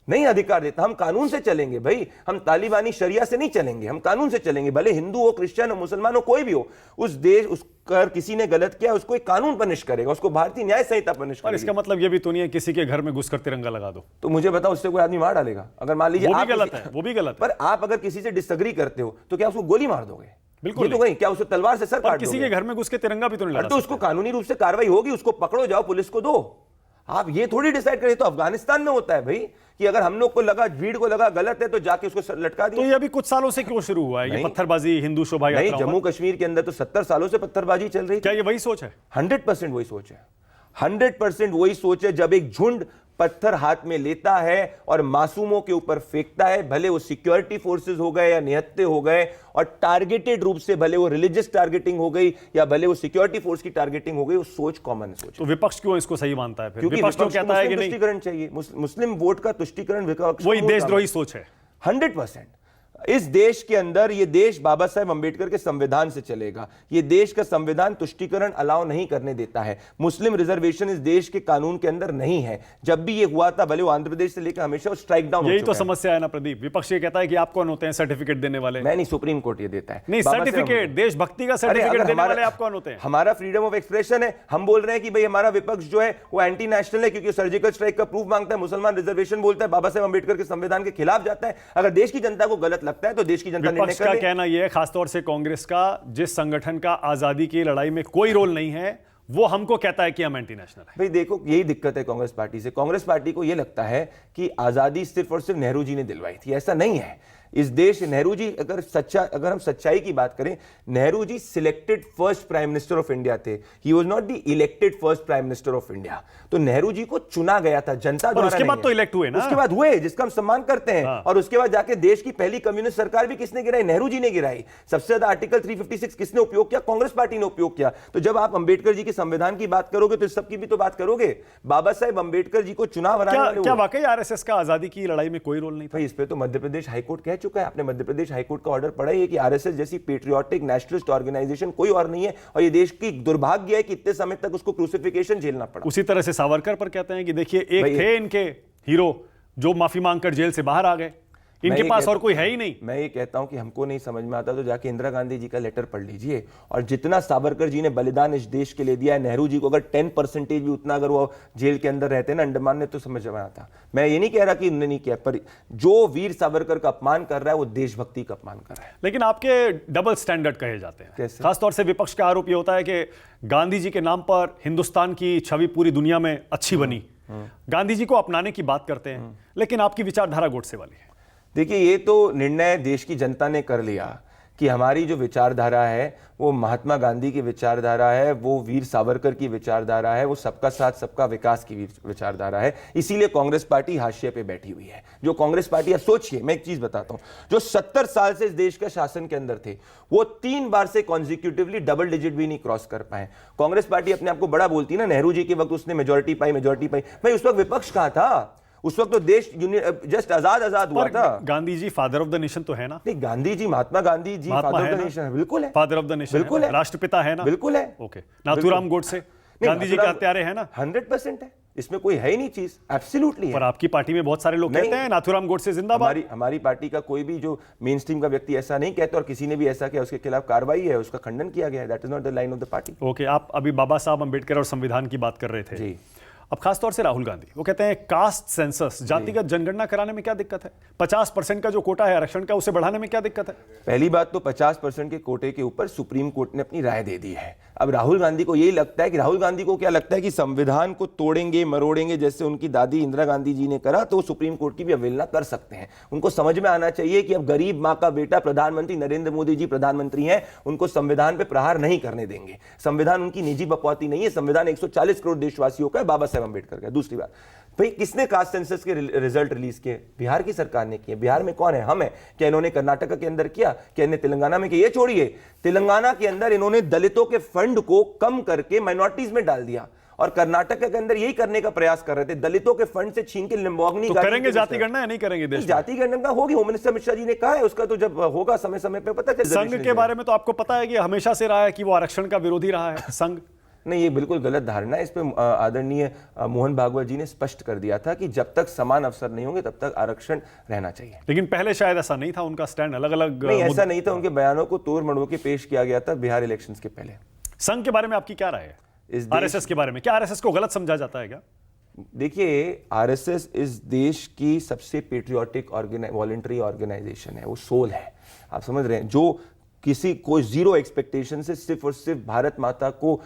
नहीं अधिकार देता। हम कानून से चलेंगे भाई, हम तालिबानी शरिया से नहीं चलेंगे, हम कानून से चलेंगे। भले हिंदू हो, क्रिश्चियन हो, मुसलमान हो, कोई भी हो, उस कर किसी ने गलत किया उसको एक कानून पनिश करेगा, उसको भारतीय न्याय संहिता पनिश और करेगी। इसका मतलब ये भी तो नहीं है किसी के घर में घुसकर तिरंगा लगा दो, तो मुझे बताओ उससे कोई आदमी मार डालेगा? अगर मान लीजिए वो भी आप गलत है, वो भी गलत है। पर आप अगर किसी से डिसएग्री करते हो तो क्या उसको गोली मार दोगे? बिल्कुल ये तो नहीं, क्या उसको तलवार से सर पर काट किसी दोगे? के घर में घुस के तिरंगा भी तो नहीं लगा तो उसको कानूनी रूप से कार्रवाई होगी, उसको पकड़ो, जाओ पुलिस को दो। आप ये थोड़ी डिसाइड करें। तो अफगानिस्तान में होता है भाई कि अगर हम लोग को लगा, भीड़ को लगा गलत है तो जाके उसको लटका तो दिया। ये अभी कुछ सालों से क्यों शुरू हुआ है ये नहीं। पत्थरबाजी हिंदू शोभा नहीं, यात्रा? जम्मू कश्मीर के अंदर तो 70 सालों से पत्थरबाजी चल रही थी। क्या ये वही सोच है? 100% वही सोच है, 100% वही सोच है। जब एक झुंड पत्थर हाथ में लेता है और मासूमों के ऊपर फेंकता है, भले वो सिक्योरिटी फोर्सेस हो गए या निहत्थे हो गए, और टारगेटेड रूप से भले वो रिलीजियस टारगेटिंग हो गई या भले वो सिक्योरिटी फोर्स की टारगेटिंग हो गई, वो सोच कॉमन सोच तो विपक्ष क्यों इसको सही मानता है फिर? क्योंकि विपक्ष क्यों विपक्ष को कहता है कि मुस्लिम नहीं तुष्टीकरण चाहिए, मुस्लिम वोट का तुष्टीकरण विपक्ष वही देशद्रोही सोच है? 100%। इस देश के अंदर ये देश बाबा साहेब अंबेडकर के संविधान से चलेगा। ये देश का संविधान तुष्टीकरण अलाउ नहीं करने देता है। मुस्लिम रिजर्वेशन इस देश के कानून के अंदर नहीं है। जब भी ये हुआ था, भले वो आंध्र प्रदेश से लेकर हमेशा स्ट्राइक डाउन हो यही चुका तो है। समस्या है ना प्रदीप। विपक्ष ये कहता है कि आप कौन होते हैं सर्टिफिकेट देने वाले? मैं नहीं, सुप्रीम कोर्ट ये देता है। नहीं, बाबा साहेब सर्टिफिकेट, देशभक्ति का अरे सर्टिफिकेट अगर देने वाले आप कौन होते हैं? हमारा फ्रीडम ऑफ एक्सप्रेशन है। हम बोल रहे हैं कि भाई हमारा विपक्ष जो है वो एंटी नेशनल है क्योंकि सर्जिकल स्ट्राइक का प्रूफ मांगता है, मुसलमान रिजर्वेशन बोलता है, बाबा साहेब अंबेडकर के संविधान के खिलाफ जाता है। अगर देश की जनता को गलत लगता है तो देश की जनता विपक्ष का कहना यह है, खासतौर से कांग्रेस का, जिस संगठन का आजादी की लड़ाई में कोई रोल नहीं है वो हमको कहता है कि हम एंटी नेशनल है। भाई देखो, यही दिक्कत है कांग्रेस पार्टी से। कांग्रेस पार्टी को यह लगता है कि आजादी सिर्फ और सिर्फ नेहरू जी ने दिलवाई थी। ऐसा नहीं है। इस देश, नेहरू जी अगर हम सच्चाई की बात करें, Nehru ji selected first prime minister of India थे। He was not the elected first prime minister of India. तो नेहरू जी को चुना गया था जनता द्वारा। उसके बाद तो इलेक्ट हुए ना, उसके बाद हुए, जिसका हम सम्मान करते हैं। हाँ। और उसके बाद जाके देश की पहली कम्युनिस्ट सरकार भी किसने गिराई? नेहरू जी ने गिराई। सबसे ज्यादा आर्टिकल 356 किसने उपयोग किया? कांग्रेस पार्टी ने उपयोग किया। तो जब आप अंबेडकर जी के संविधान की बात करोगे तो इस सबकी भी तो बात करोगे। बाबा साहेब अंबेडकर जी को चुनाव हराने वाले क्या वाकई आरएसएस का आजादी की लड़ाई में कोई रोल नहीं था? भाई इस पे तो मध्य प्रदेश हाईकोर्ट कह चुका है। आपने मध्य प्रदेश हाईकोर्ट का ऑर्डर पढ़ा है कि आरएसएस जैसी पेट्रियोटिक नेशनलिस्ट ऑर्गेनाइजेशन कोई और नहीं है, और ये देश की दुर्भाग्य है कि इतने समय तक उसको क्रूसिफिकेशन झेलना पड़ा। उसी तरह से सावरकर पर कहते हैं कि देखिए एक थे इनके हीरो जो माफी मांगकर जेल से बाहर आ गए, इनके पास और कोई है ही नहीं। मैं ये कहता हूं कि हमको नहीं समझ में आता तो जाके इंदिरा गांधी जी का लेटर पढ़ लीजिए, और जितना सावरकर जी ने बलिदान इस देश के लिए दिया है, नेहरू जी को अगर 10% भी उतना अगर वो जेल के अंदर रहते ना अंडमान में, तो समझ में आता। मैं ये नहीं कह रहा कि उन्होंने नहीं किया, पर जो वीर सावरकर का अपमान कर रहा है वो देशभक्ति का अपमान कर रहा है। लेकिन आपके डबल स्टैंडर्ड कहे जाते हैं। कैसे? खासतौर से विपक्ष का आरोप यह होता है कि गांधी जी के नाम पर हिंदुस्तान की छवि पूरी दुनिया में अच्छी बनी, गांधी जी को अपनाने की बात करते हैं, लेकिन आपकी विचारधारा गोडसे वाली है। देखिए, ये तो निर्णय देश की जनता ने कर लिया कि हमारी जो विचारधारा है वो महात्मा गांधी की विचारधारा है, वो वीर सावरकर की विचारधारा है, वो सबका साथ सबका विकास की विचारधारा है। इसीलिए कांग्रेस पार्टी हाशिए पे बैठी हुई है। जो कांग्रेस पार्टी, सोचिए, मैं एक चीज बताता हूं, जो 70 साल से इस देश के शासन के अंदर थे वो 3 बार से कॉन्जिक्यूटिवली डबल डिजिट भी नहीं क्रॉस कर पाए। कांग्रेस पार्टी अपने आप को बड़ा बोलती ना, नेहरू जी के वक्त उसने मेजोरिटी पाई। भाई उस वक्त विपक्ष कहां था? उस वक्त तो देश जस्ट आजाद हुआ था। Gandhi ji father of the nation तो है ना? नहीं, गांधी जी, Mahatma Gandhi ji father of the nation है। बिल्कुल है, फादर ऑफ द नेशन बिल्कुल है, राष्ट्रपिता है ना? बिल्कुल है। ओके, नाथूराम गोडसे गांधी जी के हत्यारे है ना? 100% है, इसमें कोई है ही नहीं चीज, एब्सोल्युटली है। पर आपकी पार्टी में बहुत सारे लोग कहते हैं नाथूराम गोडसे जिंदाबाद। हमारी पार्टी का कोई भी जो मेन स्ट्रीम का व्यक्ति ऐसा नहीं कहता, और किसी ने भी ऐसा किया उसके खिलाफ कार्रवाई है, उसका खंडन किया गया है। That is not the line of the party. Okay, आप अभी बाबा साहब अंबेडकर और संविधान की बात कर रहे थे जी। अब खासतौर से राहुल गांधी, वो कहते हैं कास्ट सेंसस, जातिगत जनगणना कराने में क्या दिक्कत है? 50% का जो कोटा है आरक्षण का, उसे बढ़ाने में क्या दिक्कत है? पहली बात तो 50% के कोटे के ऊपर सुप्रीम कोर्ट ने अपनी राय दे दी है। अब राहुल गांधी को यही लगता है कि राहुल गांधी को क्या लगता है कि संविधान को तोड़ेंगे मरोड़ेंगे जैसे उनकी दादी इंदिरा गांधी जी ने करा, तो सुप्रीम कोर्ट की भी अवहेलना कर सकते हैं। उनको समझ में आना चाहिए कि अब गरीब मां का बेटा प्रधानमंत्री नरेंद्र मोदी जी प्रधानमंत्री हैं, उनको संविधान पे प्रहार नहीं करने देंगे। संविधान उनकी निजी बकौती नहीं है, संविधान 140 करोड़ देशवासियों का है, बाबा साहेब अंबेडकर का। दूसरी बात, भाई किसने कास्ट सेंसस के रिजल्ट रिलीज किए? बिहार की सरकार ने किए। बिहार में कौन है? हम है। क्या इन्होंने कर्नाटक के अंदर किया? क्या इन्होंने तेलंगाना में किया? ये छोड़िए, तेलंगाना के अंदर इन्होंने दलितों के फंड को कम करके माइनॉरिटीज में डाल दिया, और कर्नाटक के अंदर यही करने का प्रयास कर रहे थे, दलितों के फंड से छीन के लिम्बोगनी। तो करेंगे जाति गणना या नहीं करेंगे? देश जाति गणना होगी, होम मिनिस्टर अमित शाह जी ने कहा है, उसका तो जब होगा समय समय पे पता चलेगा। संघ के बारे में तो आपको पता है कि हमेशा से रहा है कि वो आरक्षण का विरोधी रहा है संघ। नहीं, ये बिल्कुल गलत धारणा है। इस पे आदरणीय मोहन भागवत जी ने स्पष्ट कर दिया था कि जब तक समान अवसर नहीं होंगे तब तक आरक्षण रहना चाहिए। लेकिन पहले शायद ऐसा नहीं था, उनका स्टैंड अलग अलग। नहीं, ऐसा नहीं था। उनके बयानों को तोड़ मड़ोड़ के पेश किया गया था बिहार इलेक्शंस के पहले। संघ के बारे में आपकी क्या राय है? इस देश- आरएसएस के बारे में क्या आरएसएस को गलत समझा जाता है क्या? देखिए, आरएसएस इस देश की सबसे पेट्रियोटिक वॉलंटरी ऑर्गेनाइजेशन है, वो सोल है। आप समझ रहे हैं, जो किसी को जीरो एक्सपेक्टेशन से सिर्फ और सिर्फ भारत माता को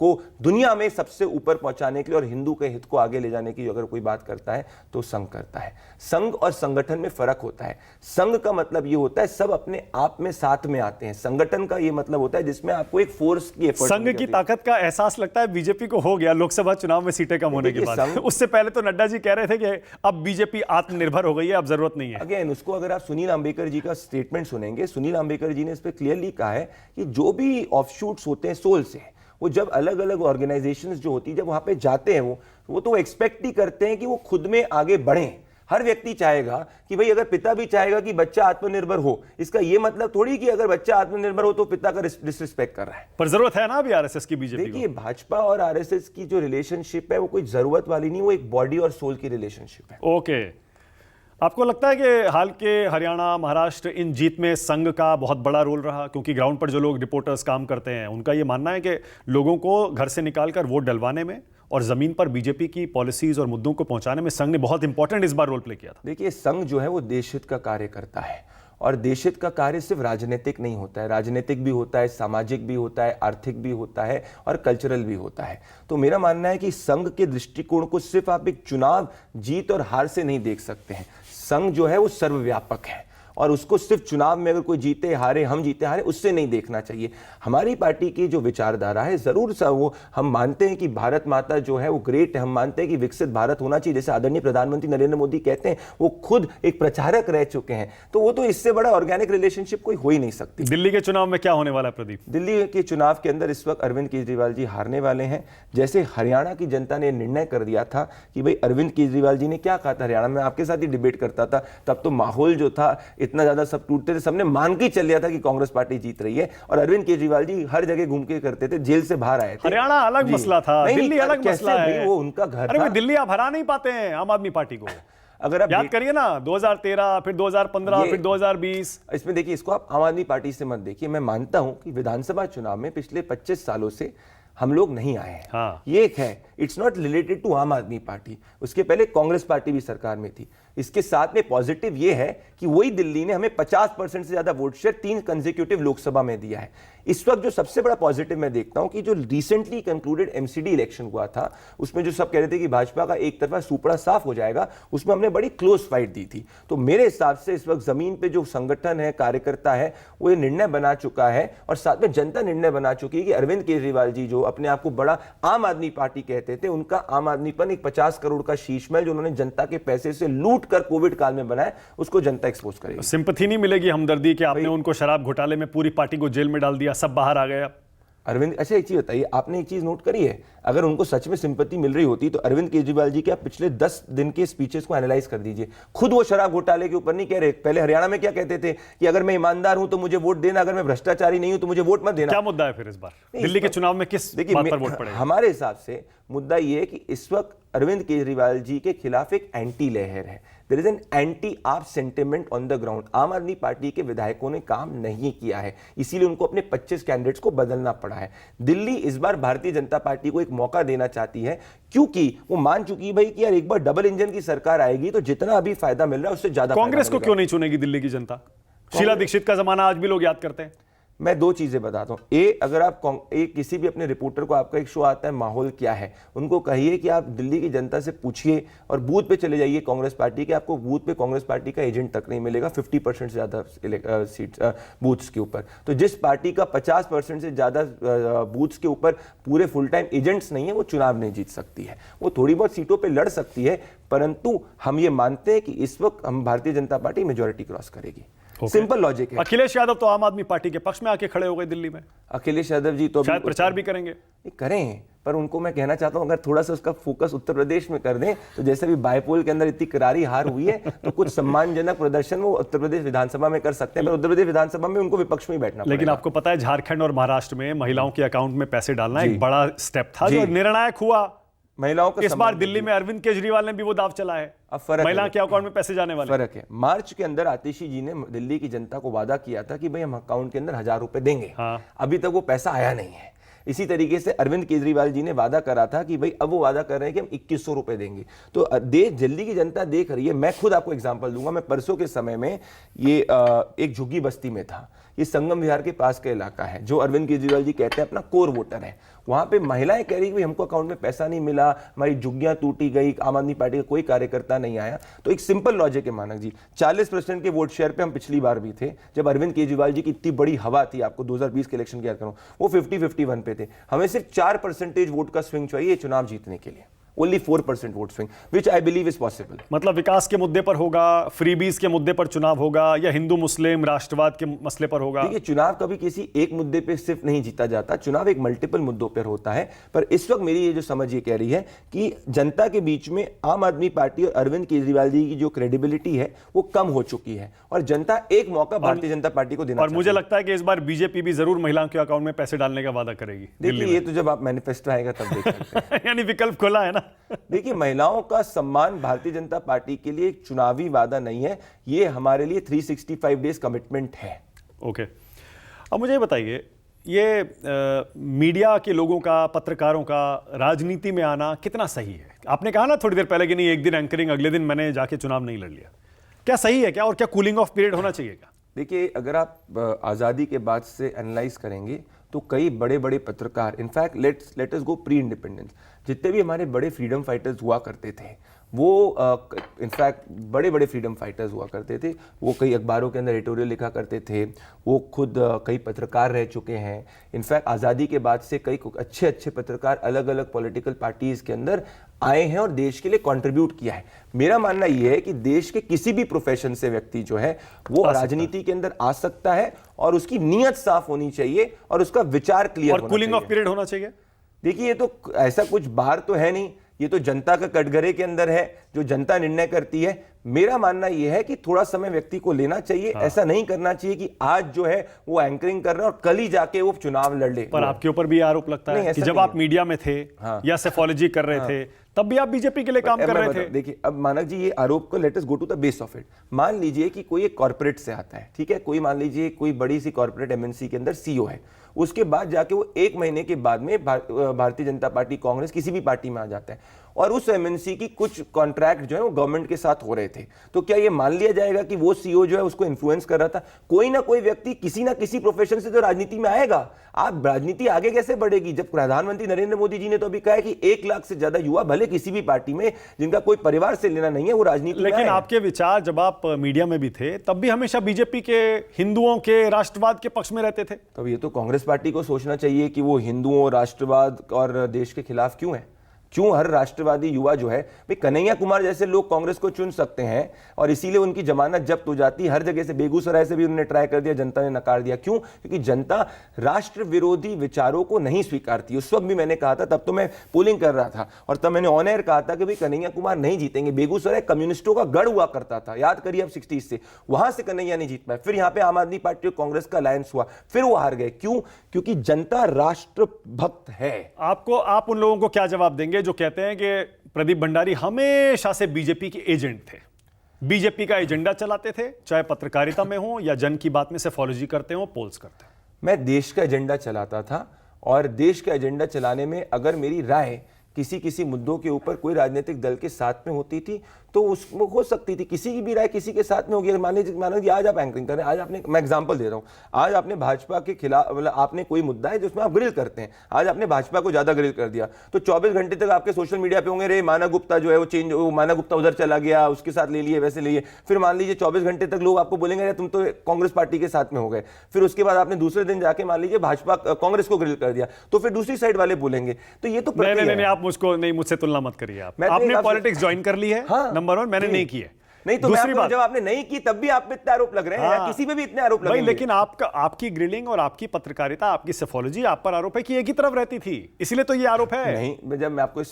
को दुनिया में सबसे ऊपर पहुंचाने के लिए और हिंदू के हित को आगे ले जाने की अगर कोई बात करता है तो संघ करता है। संघ और संगठन में फर्क होता है। संघ का मतलब ये होता है सब अपने आप में साथ में आते हैं। संगठन का ये मतलब होता है जिसमें आपको एक फोर्स की एफर्ट। संघ की ताकत का एहसास लगता है बीजेपी को हो गया लोकसभा चुनाव में सीटें कम होने के बाद। उससे पहले तो नड्डा जी कह रहे थे कि अब बीजेपी आत्मनिर्भर हो गई है, अब जरूरत नहीं है। अगेन उसको अगर आप सुनील अंबेडकर जी का स्टेटमेंट सुनेंगे, सुनील अंबेडकर जी ने इस पर क्लियरली कहा है कि जो भी ऑफशूट्स होते हैं सोल से, वो जब अलग अलग ऑर्गेनाइजेशंस जो होती है जब वहां पे जाते हैं वो तो एक्सपेक्ट ही करते हैं कि वो खुद में आगे बढ़ें। हर व्यक्ति चाहेगा कि भाई, अगर पिता भी चाहेगा कि बच्चा आत्मनिर्भर हो, इसका ये मतलब थोड़ी कि अगर बच्चा आत्मनिर्भर हो तो पिता का डिसरिस्पेक्ट कर रहा है। पर जरूरत है ना अभी आरएसएस की बीजेपी को? देखिए, भाजपा और आरएसएस की जो रिलेशनशिप है वो कोई जरूरत वाली नहीं, वो एक बॉडी और सोल की रिलेशनशिप है। ओके, आपको लगता है कि हाल के हरियाणा, महाराष्ट्र इन जीत में संघ का बहुत बड़ा रोल रहा? क्योंकि ग्राउंड पर जो लोग रिपोर्टर्स काम करते हैं उनका ये मानना है कि लोगों को घर से निकालकर वोट डलवाने में और जमीन पर बीजेपी की पॉलिसीज और मुद्दों को पहुंचाने में संघ ने बहुत इंपॉर्टेंट इस बार रोल प्ले किया था। देखिए, संघ जो है वो देशहित का कार्य करता है और देशहित का कार्य सिर्फ राजनीतिक नहीं होता है, राजनीतिक भी होता है, सामाजिक भी होता है, आर्थिक भी होता है और कल्चरल भी होता है। तो मेरा मानना है कि संघ के दृष्टिकोण को सिर्फ आप एक चुनाव जीत और हार से नहीं देख सकते हैं। संघ जो है वो सर्वव्यापक है और उसको सिर्फ चुनाव में अगर कोई जीते हारे, हम जीते हारे, उससे नहीं देखना चाहिए। हमारी पार्टी की जो विचारधारा है, जरूर सा वो हम मानते हैं कि भारत माता जो है वो ग्रेट है, हम मानते हैं कि विकसित भारत होना चाहिए, जैसे आदरणीय प्रधानमंत्री नरेंद्र मोदी कहते हैं, वो खुद एक प्रचारक रह चुके हैं। तो वो तो इससे बड़ा ऑर्गेनिक रिलेशनशिप कोई हो ही नहीं सकती। दिल्ली के चुनाव में क्या होने वाला है प्रदीप? दिल्ली के चुनाव के अंदर इस वक्त अरविंद केजरीवाल जी हारने वाले हैं। जैसे हरियाणा की जनता ने निर्णय कर दिया था कि भाई, अरविंद केजरीवाल जी ने क्या कहा था हरियाणा में, आपके साथ ही डिबेट करता था, तब तो माहौल जो था इतना ज्यादा सब टूटते थे, सबने मान के चल लिया था कि कांग्रेस पार्टी जीत रही है और अरविंद केजरीवाल जी हर जगह घूम के करते थे, जेल से बाहर आए थे। हरियाणा अलग मसला था, दिल्ली अलग मसला है। वो उनका घर अरे था। दिल्ली आप हरा नहीं पाते हैं आम आदमी पार्टी को। अगर आप याद करिए ना, 2013 फिर 2015 फिर 2020। इसमें देखिए, इसको आप आम आदमी पार्टी से मत देखिए। मैं मानता हूं कि विधानसभा चुनाव में पिछले 25 सालों से हम लोग नहीं आए हैं। हाँ। ये एक है, इट्स नॉट रिलेटेड टू आम आदमी पार्टी। उसके पहले कांग्रेस पार्टी भी सरकार में थी। इसके साथ में पॉजिटिव ये है कि वही दिल्ली ने हमें 50% से ज्यादा वोट शेयर 3 कंसेक्यूटिव लोकसभा में दिया है। इस वक्त जो सबसे बड़ा पॉजिटिव मैं देखता हूं कि जो रिसेंटली कंक्लूडेड एमसीडी इलेक्शन हुआ था, उसमें जो सब कह रहे थे कि भाजपा का एक तरफा सुपड़ा साफ हो जाएगा, उसमें हमने बड़ी क्लोज फाइट दी थी। तो मेरे हिसाब से इस वक्त जमीन पे जो संगठन है, कार्यकर्ता है, वो ये निर्णय बना चुका है और साथ में जनता निर्णय बना चुकी है कि अरविंद केजरीवाल जी जो अपने आप को बड़ा आम आदमी पार्टी कहते थे, उनका आम आदमीपन एक 50 करोड़ का शीश महल जो उन्होंने जनता के पैसे से लूट कर कोविड काल में बनाया, उसको जनता एक्सपोज करेगी। सिंपैथी नहीं मिलेगी, हमदर्दी कि आपने उनको शराब घोटाले में पूरी पार्टी को जेल में डाल दिया, सब बाहर आ गया। अरविंद, अच्छा एक चीज बताइए, आपने एक चीज नोट करी है, अगर उनको सच में सिंपैथी मिल रही होती तो अरविंद केजरीवाल जी के आप पिछले 10 दिन के स्पीचेस को एनालाइज कर दीजिए। खुद वो शराब घोटाले के ऊपर नहीं कह रहे। पहले हरियाणा में क्या कहते थे कि अगर मैं ईमानदार हूं तो मुझे वोट देना, अगर मैं भ्रष्टाचारी नहीं हूं तो मुझे वोट मत देना। क्या मुद्दा है फिर इस बार दिल्ली के चुनाव में, किस बात पर वोट पड़ेगा? हमारे हिसाब से मुद्दा ये है कि इस वक्त अरविंद केजरीवाल जी के खिलाफ एक एंटी लहर है। देयर इज एन एंटी आप सेंटिमेंट ऑन द ग्राउंड। आम आदमी पार्टी के विधायकों ने काम नहीं किया है, इसीलिए उनको अपने 25 कैंडिडेट्स को बदलना पड़ा है। दिल्ली इस बार भारतीय जनता पार्टी को एक मौका देना चाहती है, क्योंकि वो मान चुकी है भाई कि यार एक बार डबल इंजन की सरकार आएगी तो जितना अभी फायदा मिल रहा है उससे ज्यादा। कांग्रेस को क्यों नहीं चुनेगी दिल्ली की जनता? शीला दीक्षित का जमाना आज भी लोग याद करते हैं। मैं दो चीजें बताता हूं। अगर आप किसी भी अपने रिपोर्टर को, आपका एक शो आता है माहौल क्या है, उनको कहिए कि आप दिल्ली की जनता से पूछिए और बूथ पे चले जाइए कांग्रेस पार्टी के, आपको बूथ पे कांग्रेस पार्टी का एजेंट तक नहीं मिलेगा 50% से ज्यादा सीट बूथ्स के ऊपर। तो जिस पार्टी का 50% से ज्यादा बूथ्स के ऊपर पूरे फुल टाइम एजेंट्स नहीं है, वो चुनाव नहीं जीत सकती है। वो थोड़ी बहुत सीटों पर लड़ सकती है, परंतु हम ये मानते हैं कि इस वक्त हम Bharatiya Janata party majority cross करेगी। सिंपल लॉजिक है। अखिलेश यादव तो आम आदमी पार्टी के पक्ष में आके खड़े हो गए दिल्ली में। अखिलेश यादव जी तो शायद प्रचार भी करेंगे। करें, पर उनको मैं कहना चाहता हूं अगर थोड़ा सा उसका फोकस उत्तर प्रदेश में कर दें तो जैसे भी बायपोल के अंदर इतनी करारी हार हुई है तो कुछ सम्मानजनक प्रदर्शन वो उत्तर प्रदेश विधानसभा में कर सकते हैं, पर उत्तर प्रदेश विधानसभा में उनको विपक्ष में ही बैठना पड़ेगा। लेकिन आपको पता है झारखंड और महाराष्ट्र में महिलाओं के अकाउंट में पैसे डालना एक बड़ा स्टेप था जो निर्णायक हुआ। महिलाओं का इस बार दिल्ली में अरविंद केजरीवाल ने भी वो दाव चला है। अब फर्क महिला है। के अकाउंट में पैसे जाने वाले। फर्क है, मार्च के अंदर आतिशी जी ने दिल्ली की जनता को वादा किया था कि भाई हम अकाउंट के अंदर 1000 रुपए देंगे। हाँ। अभी तक वो पैसा आया नहीं है। इसी तरीके से अरविंद केजरीवाल जी ने वादा करा था कि भाई अब वो वादा कर रहे हैं कि हम 2100 रुपए देंगे। तो दिल्ली की जनता देख रही है। मैं खुद आपको एग्जांपल दूंगा। मैं परसों के समय में ये एक झुग्गी बस्ती में था। ये संगम विहार के पास का इलाका है जो अरविंद केजरीवाल जी कहते हैं अपना कोर वोटर है। वहां पे महिलाएं कह रही कि हमको अकाउंट में पैसा नहीं मिला, हमारी झुग्गियां टूटी गई, आम आदमी पार्टी का कोई कार्यकर्ता नहीं आया। तो एक सिंपल लॉजिक है मानक जी, 40% के वोट शेयर पे हम पिछली बार भी थे जब अरविंद केजरीवाल जी की इतनी बड़ी हवा थी। आपको 2020 के इलेक्शन की याद करूं, वो 50-51 पे थे। हमें सिर्फ 4% वोट का स्विंग चाहिए चुनाव जीतने के लिए। Only 4% vote swing, which I believe is possible। मतलब विकास के मुद्दे पर होगा, फ्रीबीज के मुद्दे पर चुनाव होगा, या हिंदू मुस्लिम राष्ट्रवाद के मसले पर होगा? देखिए, चुनाव कभी किसी एक मुद्दे पे सिर्फ नहीं जीता जाता। चुनाव एक मल्टीपल मुद्दों पर होता है। पर इस वक्त मेरी ये जो समझ ये कह रही है कि जनता के बीच में आम आदमी पार्टी और अरविंद केजरीवाल जी की जो क्रेडिबिलिटी है वो कम हो चुकी है और जनता एक मौका भारतीय जनता पार्टी को देना और मुझे लगता है कि इस बार बीजेपी भी जरूर महिलाओं के अकाउंट में पैसे डालने का वादा करेगी। देखिए, ये तो जब आप मैनिफेस्टो आएगा तब देखेंगे। यानी विकल्प खुला है ना। देखिए, महिलाओं का सम्मान भारतीय जनता पार्टी के लिए एक चुनावी वादा नहीं है, ये हमारे लिए 365 डेज कमिटमेंट है। ओके, अब मुझे बताइए, ये मीडिया के लोगों का, पत्रकारों का राजनीति में आना कितना सही है? आपने कहा ना थोड़ी देर पहले कि नहीं, एक दिन एंकरिंग, अगले दिन मैंने जाके चुनाव नहीं लड़ लिया। क्या सही है क्या, और क्या कूलिंग ऑफ पीरियड होना चाहिए क्या? देखिए, अगर आप आज़ादी के बाद से एनालाइज करेंगे तो कई बड़े बड़े पत्रकार, इनफैक्ट लेट अस गो प्री इंडिपेंडेंस, जितने भी हमारे बड़े फ्रीडम फाइटर्स हुआ करते थे वो इनफैक्ट बड़े बड़े फ्रीडम फाइटर्स हुआ करते थे। वो कई अखबारों के अंदर एडिटोरियल लिखा करते थे। वो खुद कई पत्रकार रह चुके हैं। इनफैक्ट आज़ादी के बाद से कई अच्छे अच्छे पत्रकार अलग अलग पॉलिटिकल पार्टीज़ के अंदर आए हैं और देश के लिए कंट्रीब्यूट किया है। मेरा मानना यह है कि देश के किसी भी प्रोफेशन से व्यक्ति जो है वो राजनीति के अंदर आ सकता है और उसकी नीयत साफ होनी चाहिए और उसका विचार क्लियर होना चाहिए। और कूलिंग ऑफ पीरियड होना चाहिए। देखिए, ये तो ऐसा कुछ बाहर तो है नहीं, ये तो जनता का कटघरे के अंदर है, जो जनता निर्णय करती है। मेरा मानना यह है कि थोड़ा समय व्यक्ति को लेना चाहिए। ऐसा नहीं करना चाहिए कि आज जो है वो एंकरिंग कर रहे हैं और कल ही जाके वो चुनाव लड़ ले। पर आपके ऊपर भी आरोप लगता है कि जब आप मीडिया में थे या सेफोलॉजी कर रहे थे तब भी आप बीजेपी के लिए काम कर रहे थे। देखिए, अब मानक जी, ये आरोप को let us go to the base of it. मान लीजिए कि कोई एक कॉर्पोरेट से आता है, ठीक है, कोई मान लीजिए कोई बड़ी सी कॉर्पोरेट एमएनसी के अंदर सीईओ है। उसके बाद जाके वो 1 महीने के बाद में भारतीय जनता पार्टी, कांग्रेस, किसी भी पार्टी में आ जाता है और उस एमएनसी की कुछ कॉन्ट्रैक्ट जो है वो गवर्नमेंट के साथ हो रहे थे। तो क्या ये मान लिया जाएगा कि वो सीईओ जो है उसको इन्फ्लुएंस कर रहा था? कोई ना कोई व्यक्ति किसी ना किसी प्रोफेशन से तो राजनीति में आएगा। आप राजनीति आगे कैसे बढ़ेगी जब प्रधानमंत्री नरेंद्र मोदी जी ने तो अभी कहा है कि 1 लाख से ज्यादा युवा भले किसी भी पार्टी में जिनका कोई परिवार से लेना नहीं है वो राजनीति में। लेकिन आपके विचार जब आप मीडिया में भी थे तब भी हमेशा बीजेपी के, हिंदुओं के, राष्ट्रवाद के पक्ष में रहते थे। तो ये तो कांग्रेस पार्टी को सोचना चाहिए कि वो हिंदुओं, राष्ट्रवाद और देश के खिलाफ क्यों है। क्यों हर राष्ट्रवादी युवा जो है, भाई कन्हैया कुमार जैसे लोग कांग्रेस को चुन सकते हैं और इसीलिए उनकी जमानत जब्त हो जाती है। हर जगह से, बेगूसराय से भी उन्होंने ट्राई कर दिया, जनता ने नकार दिया। क्यों? क्योंकि जनता राष्ट्र विरोधी विचारों को नहीं स्वीकारती। उस वक्त भी मैंने कहा था, तब तो मैं पोलिंग कर रहा था और तब मैंने ऑन एयर कहा था कि भाई कन्हैया कुमार नहीं जीतेंगे। बेगूसराय कम्युनिस्टों का गढ़ हुआ करता था, याद करिए अब 60s से, वहां से कन्हैया नहीं जीत पाए। फिर यहाँ पे आम आदमी पार्टी और कांग्रेस का अलायंस हुआ, फिर वो हार गए। क्यों? क्योंकि जनता राष्ट्र भक्त है। आप उन लोगों को क्या जवाब देंगे जो कहते हैं कि प्रदीप भंडारी हमेशा से बीजेपी के एजेंट थे, बीजेपी का एजेंडा चलाते थे, चाहे पत्रकारिता में हो या जन की बात में सेफोलॉजी करते हो, पोल्स करते हैं? मैं देश का एजेंडा चलाता था और देश का एजेंडा चलाने में अगर मेरी राय किसी किसी मुद्दों के ऊपर कोई राजनीतिक दल के साथ में होती थी तो उसमें हो सकती थी, किसी की भी राय किसी के साथ में होगी। मान लीजिए आज आप एंकरिंग कर रहे हैं, आज आपने, मैं एग्जांपल दे रहा हूं, आज आपने भाजपा के खिलाफ, मतलब आपने कोई मुद्दा है जिसमें आप ग्रिल करते हैं, आज आपने भाजपा को ज्यादा ग्रिल कर दिया तो 24 घंटे तक आपके सोशल मीडिया पे होंगे, रे माना गुप्ता जो है वो चेंज, वो माना गुप्ता उधर चला गया, उसके साथ ले लिए, वैसे लिए। फिर मान लीजिए 24 घंटे तक लोग आपको बोलेंगे तुम तो कांग्रेस पार्टी के साथ में हो गए। फिर उसके बाद आपने दूसरे दिन जाके मान लीजिए भाजपा, कांग्रेस को ग्रिल कर दिया तो फिर दूसरी साइड वाले बोलेंगे। तो ये तो नहीं, आप मुझसे तुलना मत करिए। आपने पॉलिटिक्स ज्वाइन कर ली है, नंबर 1, मैंने नहीं की है। नहीं तो दूसरी बात, जब आपने नहीं की तब भी आप पे इतने आरोप लग रहे हैं, किसी पे भी इतने आरोप लग रहे हैं। लेकिन आपकी ग्रिलिंग और आपकी पत्रकारिता, आपकी सेफोलॉजी, आप पर आरोप है कि एक ही तरफ रहती थी, इसलिए तो ये आरोप है। नहीं, जब मैं आपको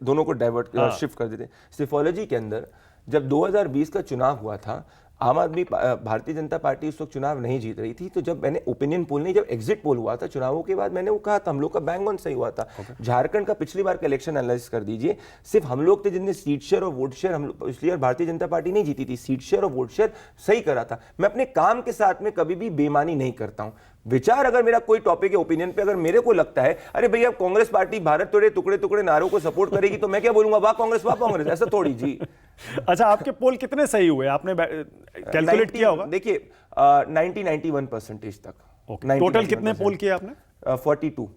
दोनों को डाइवर्ट शिफ्ट कर देते, सेफोलॉजी के अंदर जब 2020 का चुनाव हुआ था, आम आदमी भारतीय जनता पार्टी उस वक्त चुनाव नहीं जीत रही थी, तो जब मैंने ओपिनियन पोल नहीं, जब एग्जिट पोल हुआ था चुनावों के बाद, मैंने वो कहा था हम लोग का बैंग ऑन सही हुआ था। झारखंड का पिछली बार का इलेक्शन एनालिसिस कर दीजिए, सिर्फ हम लोग थे जिनने सीट शेयर और वोट शेयर, हम पिछली बार भारतीय जनता पार्टी नहीं जीती थी, सीट शेयर और वोट शेयर सही करा था। मैं अपने काम के साथ में कभी भी बेईमानी नहीं करता हूं। विचार अगर मेरा कोई टॉपिक है, ओपिनियन पे अगर मेरे को लगता है अरे भैया कांग्रेस पार्टी भारत तोड़े टुकड़े टुकड़े नारों को सपोर्ट करेगी, तो मैं क्या बोलूंगा वाह कांग्रेस, ऐसा थोड़ी जी। अच्छा, आपके पोल कितने सही हुए, आपने कैलकुलेट किया होगा? देखिए 91% तक। टोटल कितने पोल किए आपने? 42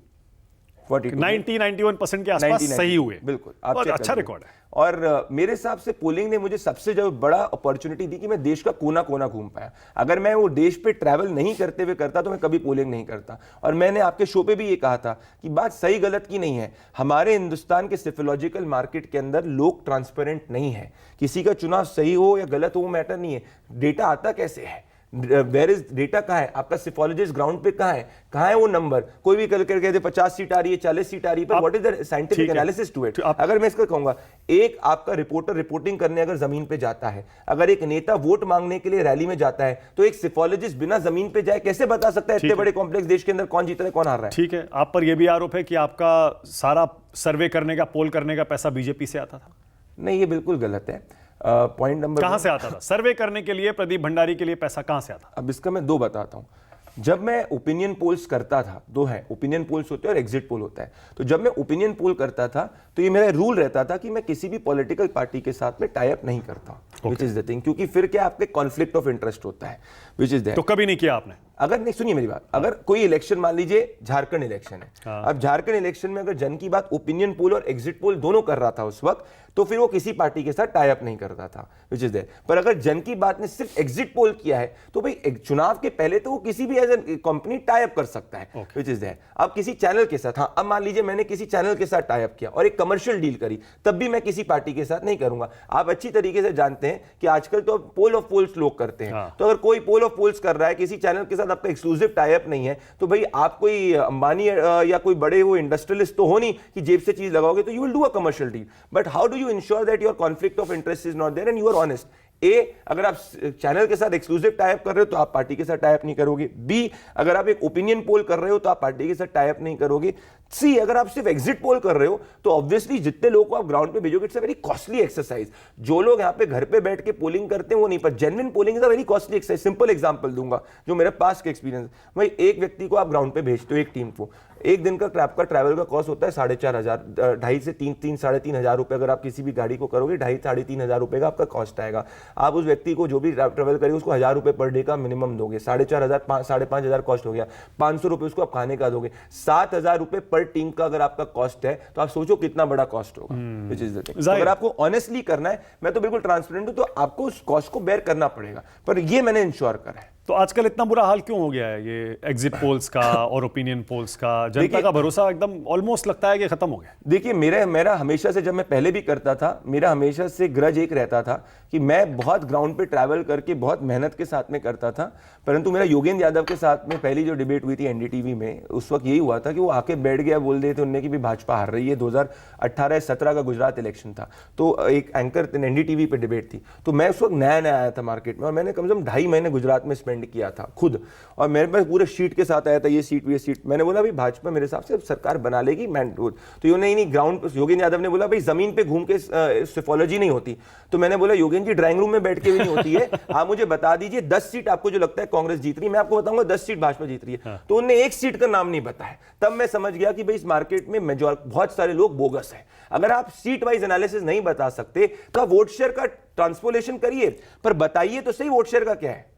90-91% के आसपास सही हुए। बिल्कुल, बहुत अच्छा रिकॉर्ड है। और मेरे हिसाब से पोलिंग ने मुझे सबसे जो बड़ा अपॉर्चुनिटी दी कि मैं देश का कोना कोना घूम पाया। अगर मैं वो देश पे ट्रैवल नहीं करते हुए करता तो मैं कभी पोलिंग नहीं करता। और मैंने आपके शो पे भी ये कहा था कि बात सही गलत की नहीं है, हमारे हिंदुस्तान के सिफोलॉजिकल मार्केट के अंदर लोग ट्रांसपेरेंट नहीं है। किसी का चुनाव सही हो या गलत हो वो मैटर नहीं है, डेटा आता कैसे है, वेयर इज डेटा कहाँ है, आपका सिफोलॉजिस्ट ग्राउंड पे कहाँ है वो नंबर। कोई भी कल कर कहते 50 सीट आ रही है, 40 सीट आ रही है, पर what is the scientific analysis to it. अगर मैं इसका कहूंगा, एक आपका रिपोर्टर रिपोर्टिंग करने अगर जमीन पे जाता है, अगर एक नेता वोट मांगने के लिए रैली में जाता है, तो एक सिफोलॉजिस्ट बिना जमीन पे जाए कैसे बता सकता है इतने बड़े कॉम्प्लेक्स देश के अंदर कौन जीत रहा है कौन हार रहा है। ठीक है, आप पर यह भी आरोप है कि आपका सारा सर्वे करने का, पोल करने का पैसा बीजेपी से आता था। नहीं, ये बिल्कुल गलत है। पॉइंट नंबर, कहां से आता था सर्वे करने के लिए, प्रदीप भंडारी के लिए पैसा कहां से आता? अब इसका मैं दो बताता हूं। जब मैं ओपिनियन पोल्स करता था, दो है, ओपिनियन पोल्स होते हैं और एग्जिट पोल होता है। तो जब मैं ओपिनियन पोल करता था तो ये मेरा रूल रहता था कि मैं किसी भी पॉलिटिकल पार्टी के साथ में टाई अप नहीं करता, विच इज द थिंग, क्योंकि फिर क्या आपके कॉन्फ्लिक्ट ऑफ इंटरेस्ट होता है, विच इज दैट। तो कभी नहीं किया आपने? अगर नहीं, सुनिए मेरी बात, अगर कोई इलेक्शन, मान लीजिए झारखंड इलेक्शन है, अब झारखंड इलेक्शन में अगर जन की बात ओपिनियन पोल और एग्जिट पोल दोनों कर रहा था उस वक्त, तो फिर वो किसी पार्टी के साथ टाई अप नहीं करता था, विच इज दैट। पर अगर जन की बात ने सिर्फ एग्जिट पोल किया है, तो भाई चुनाव के पहले तो वो किसी भी as a company tie up कर सकता है, विच इज दैट। अब किसी चैनल के साथ, हाँ, अब मान लीजिए मैंने किसी चैनल के साथ टाई अप किया और एक कमर्शियल डील करी, तब भी मैं किसी पार्टी के साथ नहीं करूंगा। आप अच्छी तरीके से जानते हैं कि आजकल तो पोल ऑफ पोल्स लोग करते हैं, तो अगर कोई पोल ऑफ पोल्स कर रहा है, किसी चैनल के साथ आपका एक्सक्लूसिव टाई अप नहीं है, तो भाई आप कोई अंबानी या कोई बड़े वो इंडस्ट्रियलिस्ट तो हो नहीं कि जेब से चीज लगाओगे, तो you will do a commercial deal. But how do you ensure that your conflict of interest is not there and you are honest. Uh, अगर आप चैनल के साथ एक्सक्लूसिव टाई अप कर रहे हो तो आप पार्टी के साथ टाई अप नहीं करोगे। बी, अगर आप एक ओपिनियन पोल कर रहे हो तो आप पार्टी के साथ टाई अप नहीं करोगे। सी, अगर आप सिर्फ एग्जिट पोल कर रहे हो तो ऑब्वियसली जितने लोगों को आप ग्राउंड पे भेजोगे, it's a very costly exercise. जो लोग यहाँ पे घर पे बैठ के पोलिंग करते हैं वो नहीं, पर genuine polling is a very costly exercise. Simple example दूंगा जो मेरे पास का एक्सपीरियंस। भाई एक व्यक्ति को आप ग्राउंड पे भेजते हो, एक टीम को, एक दिन का आपका ट्रैवल का कॉस्ट होता है 4,500, 2,500 से 3,000 साढ़े 3,000 रुपए। अगर आप किसी भी गाड़ी को करोगे 2,500 साढ़े 3,000 रुपए का आपका कॉस्ट आएगा। आप उस व्यक्ति को जो भी ट्रैवल करेंगे उसको 1,000 रुपए पर डे का मिनिमम दोगे, 4,500 साढ़े 5,000 कॉस्ट हो गया, 500 रुपए उसको आप खाने का दोगे, 7,000 रुपए पर टीम का अगर आपका कॉस्ट है, तो आप सोचो कितना बड़ा कॉस्ट होगा, विच इज द थिंग। तो अगर आपको ऑनेस्टली करना है, मैं तो बिल्कुल ट्रांसपेरेंट हूं, तो आपको उस कॉस्ट को बेयर करना पड़ेगा, पर ये मैंने इंश्योर करा है। तो आजकल इतना बुरा हाल क्यों हो गया है ये एग्जिट पोल्स का और ओपिनियन पोल्स का? जनता का भरोसा एकदम ऑलमोस्ट लगता है कि खत्म हो गया। देखिए, मेरा हमेशा से, जब मैं पहले भी करता था, मेरा हमेशा से ग्रज एक रहता था कि मैं बहुत ग्राउंड पे ट्रैवल करके बहुत मेहनत के साथ में करता था। परंतु मेरा योगेंद्र यादव के साथ में पहली जो डिबेट हुई थी एनडीटीवी में, उस वक्त यही हुआ था कि वो आके बैठ गया, बोल रहे थे उनने कि भी भाजपा हार रही है। 2018-17 का गुजरात इलेक्शन था, तो एक एंकर एनडीटीवी पे डिबेट थी, तो मैं उस वक्त नया आया था मार्केट में और मैंने कम से कम 2.5 महीने गुजरात में स्पेंड किया था खुद, और मेरे पास पूरे शीट के साथ आया था, ये सीट। मैंने बोला भाई भाजपा मेरे हिसाब से सरकार बना लेगी, तो ये नहीं ग्राउंड पे। योगेंद्र यादव ने बोला भाई जमीन पे घूम के सिफोलॉजी नहीं होती। तो मैंने बोला योगेंद्र जी ड्राइंग रूम में बैठ के भी नहीं होती है, आप मुझे बता दीजिए 10 सीट आपको जो लगता है कांग्रेस जीत रही है, मैं आपको बताऊंगा 10 सीट भाजपा जीत रही है। तो उन्होंने एक सीट का नाम नहीं बताया। तब मैं समझ गया कि भाई इस मार्केट में बहुत सारे लोग बोगस हैं। अगर आप सीट वाइज एनालिसिस नहीं बता सकते तो आप वोट शेयर का ट्रांसपोलेशन करिए, पर बताइए तो सही वोट शेयर का क्या है।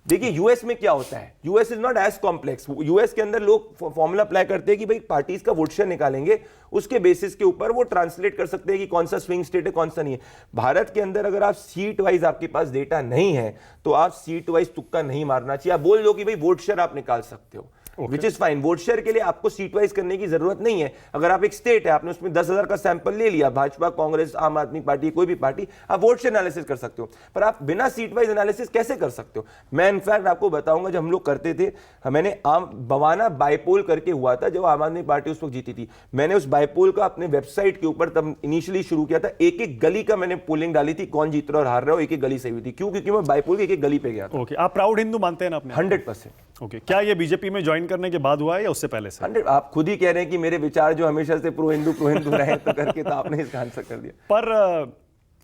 देखिए यूएस में क्या होता है, US is not as complex. US के अंदर लोग फॉर्मूला अप्लाई करते हैं कि भाई पार्टीज का वोट शेयर निकालेंगे, उसके बेसिस के ऊपर वो ट्रांसलेट कर सकते हैं कि कौन सा स्विंग स्टेट है कौन सा नहीं है। भारत के अंदर अगर आप सीट वाइज आपके पास डेटा नहीं है तो आप सीट वाइज तुक्का नहीं मारना चाहिए। आप बोल दो कि भाई वोट शेयर आप निकाल सकते हो, which is fine. Vote share के लिए आपको सीट वाइज करने की जरूरत नहीं है। अगर आप एक स्टेट है, आपने उसमें 10,000 का सैंपल ले लिया, भाजपा, कांग्रेस, आम आदमी पार्टी, कोई भी पार्टी, आप वोट शेयर एनालिसिस कर सकते हो, पर आप बिना सीट वाइज एनालिसिस कैसे कर सकते हो? मैं इनफैक्ट आपको बताऊंगा, जब हम लोग करते थे, मैंने बवाना बाइपोल करके हुआ था जब आम आदमी पार्टी उस वक्त जीती थी, मैंने उस बाइपोल का अपने वेबसाइट के ऊपर तब इनिशियली शुरू किया था। एक एक गली का मैंने पोलिंग डाली थी, कौन जीत रहा और हार रहा हो, एक एक गली से हुई थी। क्यों? क्योंकि मैं बाइपोल की एक गली पे गया था। ओके, आप प्राउड हिंदू मानते हैं ना अपने? 100%। ओके, क्या ये बीजेपी में ज्वाइन करने के बाद हुआ है या उससे पहले से? 100। आप खुद ही कह रहे हैं कि मेरे विचार जो हमेशा से प्रो हिंदू रहे, तो करके तो आपने इसका आंसर कर दिया। पर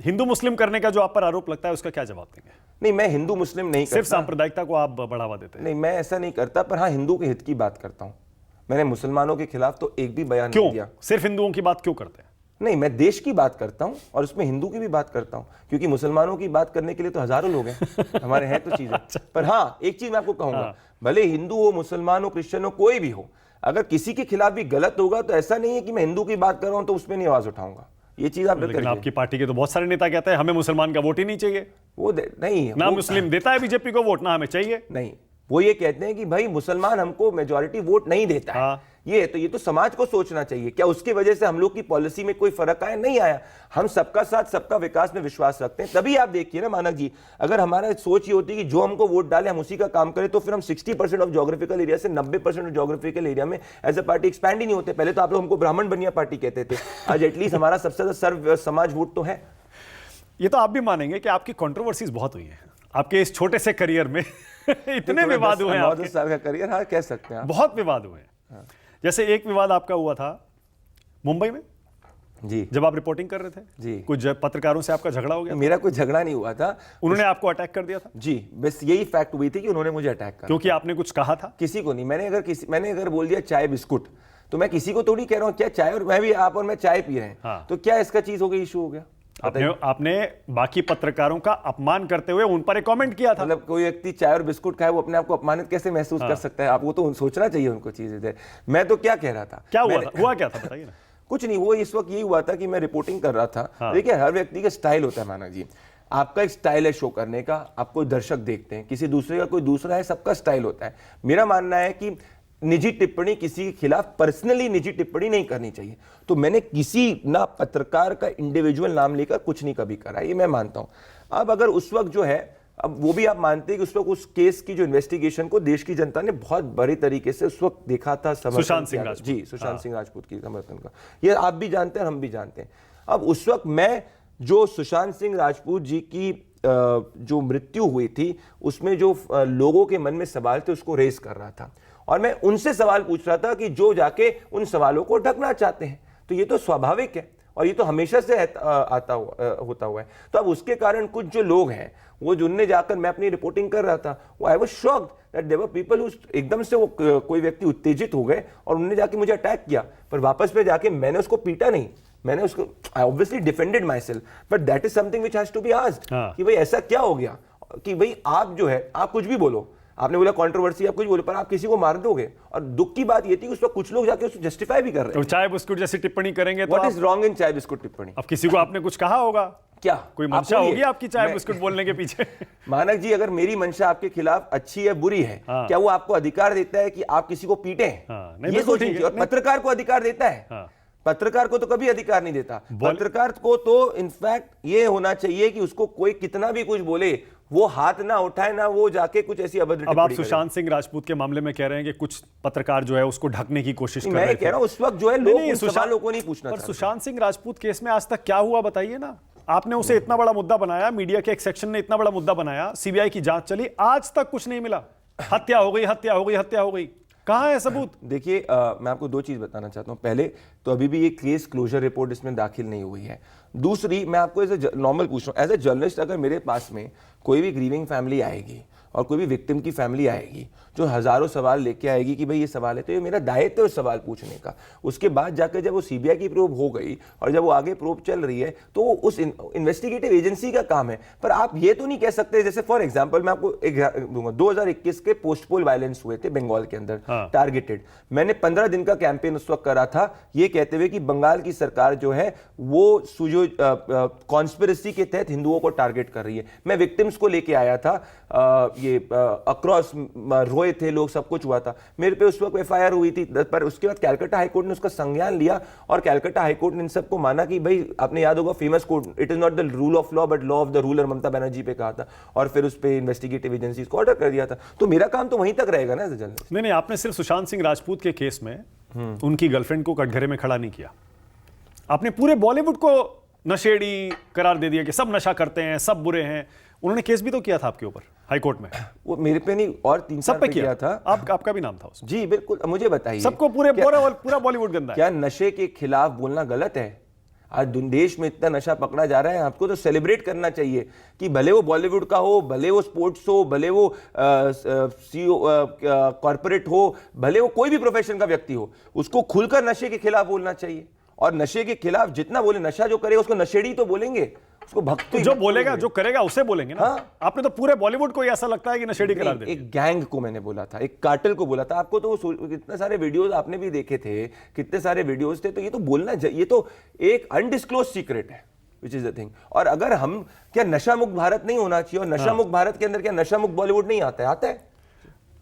हिंदू मुस्लिम करने का जो आप पर आरोप लगता है, उसका क्या जवाब देंगे? नहीं, मैं हिंदू मुस्लिम नहीं करता। सिर्फ सांप्रदायिकता को आप बढ़ावा देते हैं? नहीं, मैं ऐसा नहीं करता, पर हाँ हिंदू के हित की बात करता हूं। मैंने मुसलमानों के खिलाफ तो एक भी बयान नहीं दिया। सिर्फ हिंदुओं की बात क्यों करते हैं? नहीं, मैं देश की बात करता हूं और उसमें हिंदू की भी बात करता हूं, क्योंकि मुसलमानों की बात करने के लिए तो हजारों लोग हैं हमारे, हैं तो चीजें। पर हाँ, एक चीज मैं आपको कहूंगा, भले हिंदू हो, मुसलमान हो, क्रिश्चियन हो, कोई भी हो, अगर किसी के खिलाफ भी गलत होगा तो ऐसा नहीं है कि मैं हिंदू की बात कर रहा हूं तो उसमें नहीं आवाज उठाऊंगा। ये चीज आप, लेकिन आपकी पार्टी के तो बहुत सारे नेता कहते हैं हमें मुसलमान का वोट ही नहीं चाहिए। वो नहीं, ना मुस्लिम देता है बीजेपी को वोट, ना हमें चाहिए। नहीं, वो ये कहते हैं कि भाई मुसलमान हमको मेजॉरिटी वोट नहीं देता है। हाँ। ये तो समाज को सोचना चाहिए, क्या उसकी वजह से हम लोग की पॉलिसी में कोई फर्क आया? नहीं आया। हम सबका साथ सबका विकास में विश्वास रखते हैं। तभी आप देखिए ना मानक जी, अगर हमारा सोच ये होती कि जो हमको वोट डाले हम उसी का काम करें, तो फिर हम 60% ऑफ ज्योग्राफिकल एरिया से 90% ऑफ ज्योग्राफिकल एरिया में एज अ पार्टी एक्सपैंड ही नहीं होते। पहले तो आप लोग हमको ब्राह्मण बनिया पार्टी कहते थे, आज एटलीस्ट हमारा सबसे ज्यादा सर्व समाज वोट तो है। ये तो आप भी मानेंगे कि आपकी कंट्रोवर्सीज बहुत हुई है आपके इस छोटे से करियर में इतने विवाद हुए हैं आपके। 10 साल का करियर, हाँ कह सकते हैं आप। बहुत विवाद हुए हैं। जैसे एक विवाद आपका हुआ था मुंबई में जी, जब आप रिपोर्टिंग कर रहे थे जी, कुछ पत्रकारों से आपका झगड़ा हो गया? मेरा कोई झगड़ा नहीं हुआ था, उन्होंने आपको अटैक कर दिया था? जी, बस यही फैक्ट हुई थी कि उन्होंने मुझे अटैक करा, क्योंकि आपने कुछ कहा था? किसी को नहीं। मैंने अगर बोल दिया चाय बिस्कुट, तो मैं किसी को थोड़ी कह रहा हूँ क्या चाय, और मैं भी, आप और मैं चाय पी रहे हैं, हाँ। तो क्या इसका चीज हो गई, इशू हो गया? आपने बाकी पत्रकारों का अपमान करते हुए उन पर एक कमेंट किया था। मतलब कोई व्यक्ति चाय और बिस्कुट खाए, वो अपने आप को अपमानित कैसे महसूस कर सकता है? आपको तो सोचना चाहिए उनको चीजें। मैं तो क्या कह रहा था, क्या हुआ क्या था बताइए ना। कुछ नहीं, वो इस वक्त यही हुआ था कि मैं रिपोर्टिंग कर रहा था। देखिए, हर व्यक्ति का स्टाइल होता है मानक जी। आपका एक स्टाइल है शो करने का, आपको दर्शक देखते हैं, किसी दूसरे का कोई दूसरा है, सबका स्टाइल होता है। मेरा मानना है कि निजी टिप्पणी, किसी के खिलाफ पर्सनली निजी टिप्पणी नहीं करनी चाहिए। तो मैंने किसी ना पत्रकार का इंडिविजुअल नाम लेकर कुछ नहीं कभी करा, ये मैं मानता हूं। अब अगर उस वक्त जो है, अब वो भी आप मानते हैं कि उस वक्त उस केस की जो इन्वेस्टिगेशन को देश की जनता ने बहुत बड़े तरीके से उस वक्त देखा था, सुशांत सिंह राजपूत, जी, सुशांत सिंह राजपूत की समर्थन का, ये आप भी जानते हैं, हम भी जानते हैं। अब उस वक्त मैं जो सुशांत सिंह राजपूत जी की जो मृत्यु हुई थी, उसमें जो लोगों के मन में सवाल थे उसको रेज कर रहा था, और मैं उनसे सवाल पूछ रहा था कि जो जाके उन सवालों को ढकना चाहते हैं। तो ये तो स्वाभाविक है और ये तो हमेशा से होता हुआ है। तो अब उसके कारण कुछ जो लोग हैं, वो जिनने जाकर, मैं अपनी रिपोर्टिंग कर रहा था, वो I was shocked that there were people who एकदम से वो कोई व्यक्ति उत्तेजित हो गए और उन्होंने जाके मुझे अटैक किया। पर वापस में जाके मैंने उसको पीटा नहीं, मैंने उसको, I obviously defended myself, but that is something which has to be asked कि भाई ऐसा क्या हो गया कि भाई आप जो है, आप कुछ भी बोलो, आपने बोला कंट्रोवर्सी, आप कुछ बोले, पर आप किसी को मार दोगे। और दुख की बात ये थी कि उस पर कुछ लोग जाके उसको जस्टिफाई भी कर रहे हैं। तो चाय बिस्कुट जैसी टिप्पणी करेंगे तो व्हाट इज रॉन्ग इन चाय बिस्कुट टिप्पणी? अब किसी को आपने कुछ कहा होगा, क्या कोई मंशा होगी आपकी चाय बिस्कुट बोलने के पीछे? मानक जी, अगर मेरी मंशा आपके खिलाफ अच्छी है, बुरी है, क्या वो आपको अधिकार देता है कि आप किसी को पीटे? ये सोचिए। और पत्रकार को अधिकार देता है? पत्रकार को तो कभी अधिकार नहीं देता। पत्रकार को तो इनफैक्ट ये होना चाहिए कि उसको कोई कितना भी कुछ बोले, वो हाथ ना उठाए, ना वो जाके कुछ ऐसी अभद्र टिप्पणी। अब आप सुशांत सिंह राजपूत के मामले में कह रहे हैं कि कुछ पत्रकार जो है उसको ढकने की कोशिश कर रहे थे। मैं कह रहा हूं उस वक्त जो है लोग उन सवालों को नहीं पूछना चाहते। पर सुशांत सिंह राजपूत केस में आज तक क्या हुआ बताइए ना। आपने उसे इतना बड़ा मुद्दा बनाया, मीडिया के एक सेक्शन ने इतना बड़ा मुद्दा बनाया, सीबीआई की जांच चली, आज तक कुछ नहीं मिला। हत्या हो गई, हत्या हो गई, हत्या हो गई, कहां है सबूत? देखिए, मैं आपको दो चीज बताना चाहता हूं। पहले तो अभी भी ये केस क्लोजर रिपोर्ट इसमें दाखिल नहीं हुई है। दूसरी, मैं आपको एज ए नॉर्मल पूछ रहा हूं, एज ए जर्नलिस्ट, अगर मेरे पास में कोई भी ग्रीविंग फैमिली आएगी और कोई भी विक्टिम की फैमिली आएगी जो हजारों सवाल लेके आएगी कि भाई ये सवाल है, तो ये मेरा दायित्व है सवाल पूछने का। उसके बाद जाकर जब वो सीबीआई की प्रोब हो गई और जब वो आगे प्रोब चल रही है, तो वो उस इन्वेस्टिगेटिव एजेंसी का काम है। पर आप ये तो नहीं कह सकते, जैसे फॉर एग्जांपल मैं आपको एक दूंगा, 2021 के पोस्ट पोल वायलेंस हुए थे बंगाल के अंदर, टारगेटेड। मैंने 15 दिन का कैंपेन उस वक्त करा था, ये कहते हुए कि बंगाल की सरकार जो है वो कॉन्स्पिरेसी के तहत हिंदुओं को टारगेट कर रही है। मैं विक्टिम्स को लेके आया था, ये अक्रॉस रोए थे लोग, सब कुछ हुआ था। मेरे पे उस वक्त एफआईआर हुई थी, पर उसके बाद कैलकाटा हाईकोर्ट ने उसका संज्ञान लिया और कैलकाटा हाईकोर्ट ने इन सबको माना कि भाई, आपने याद होगा famous quote, it is not the rule of law but law of the ruler, Mamata Banerjee पे कहा था, और फिर उस पे इन्वेस्टिगेटिव एजेंसीज को ऑर्डर कर दिया था। तो मेरा काम तो वहीं तक रहेगा ना एज अ जर्नलिस्ट। नहीं, आपने सिर्फ सुशांत सिंह राजपूत के केस में उनकी गर्लफ्रेंड को कटघरे में खड़ा नहीं किया, आपने पूरे बॉलीवुड को नशेड़ी करार दे दिया कि सब नशा करते हैं, सब बुरे हैं। उन्होंने केस भी तो किया था आपके ऊपर हाई कोर्ट में। वो मेरे पे नहीं, और 3 सब पे किया था। आपका भी नाम था उसमें। जी बिल्कुल। मुझे बताइए, सबको पूरा बॉलीवुड गंदा है। क्या नशे के खिलाफ बोलना गलत है? आज देश में इतना नशा पकड़ा जा रहा है, आपको तो सेलिब्रेट करना चाहिए कि भले वो बॉलीवुड का हो, भले वो स्पोर्ट्स हो, भले वो सीईओ कॉर्पोरेट हो, भले वो कोई भी प्रोफेशन का व्यक्ति हो, उसको खुलकर नशे के खिलाफ बोलना चाहिए। और नशे के खिलाफ जितना बोले, नशा जो करेगा उसको नशेड़ी तो बोलेंगे, उसको भक्त जो बोलेगा, जो करेगा उसे बोलेंगे ना। हाँ। आपने तो पूरे बॉलीवुड को ऐसा लगता है कि नशेड़ी करार दे। एक गैंग को मैंने बोला था, एक कार्टेल को बोला था। आपको तो कितने सारे वीडियोस आपने भी देखे थे, कितने सारे वीडियोस थे। तो ये तो बोलना, ये तो एक अनडिस्क्लोज सीक्रेट है, विच इज द थिंग। और अगर हम, क्या नशा मुक्त भारत नहीं होना चाहिए? और नशा मुक्त भारत के अंदर क्या नशा मुक्त बॉलीवुड नहीं आता है? आता है।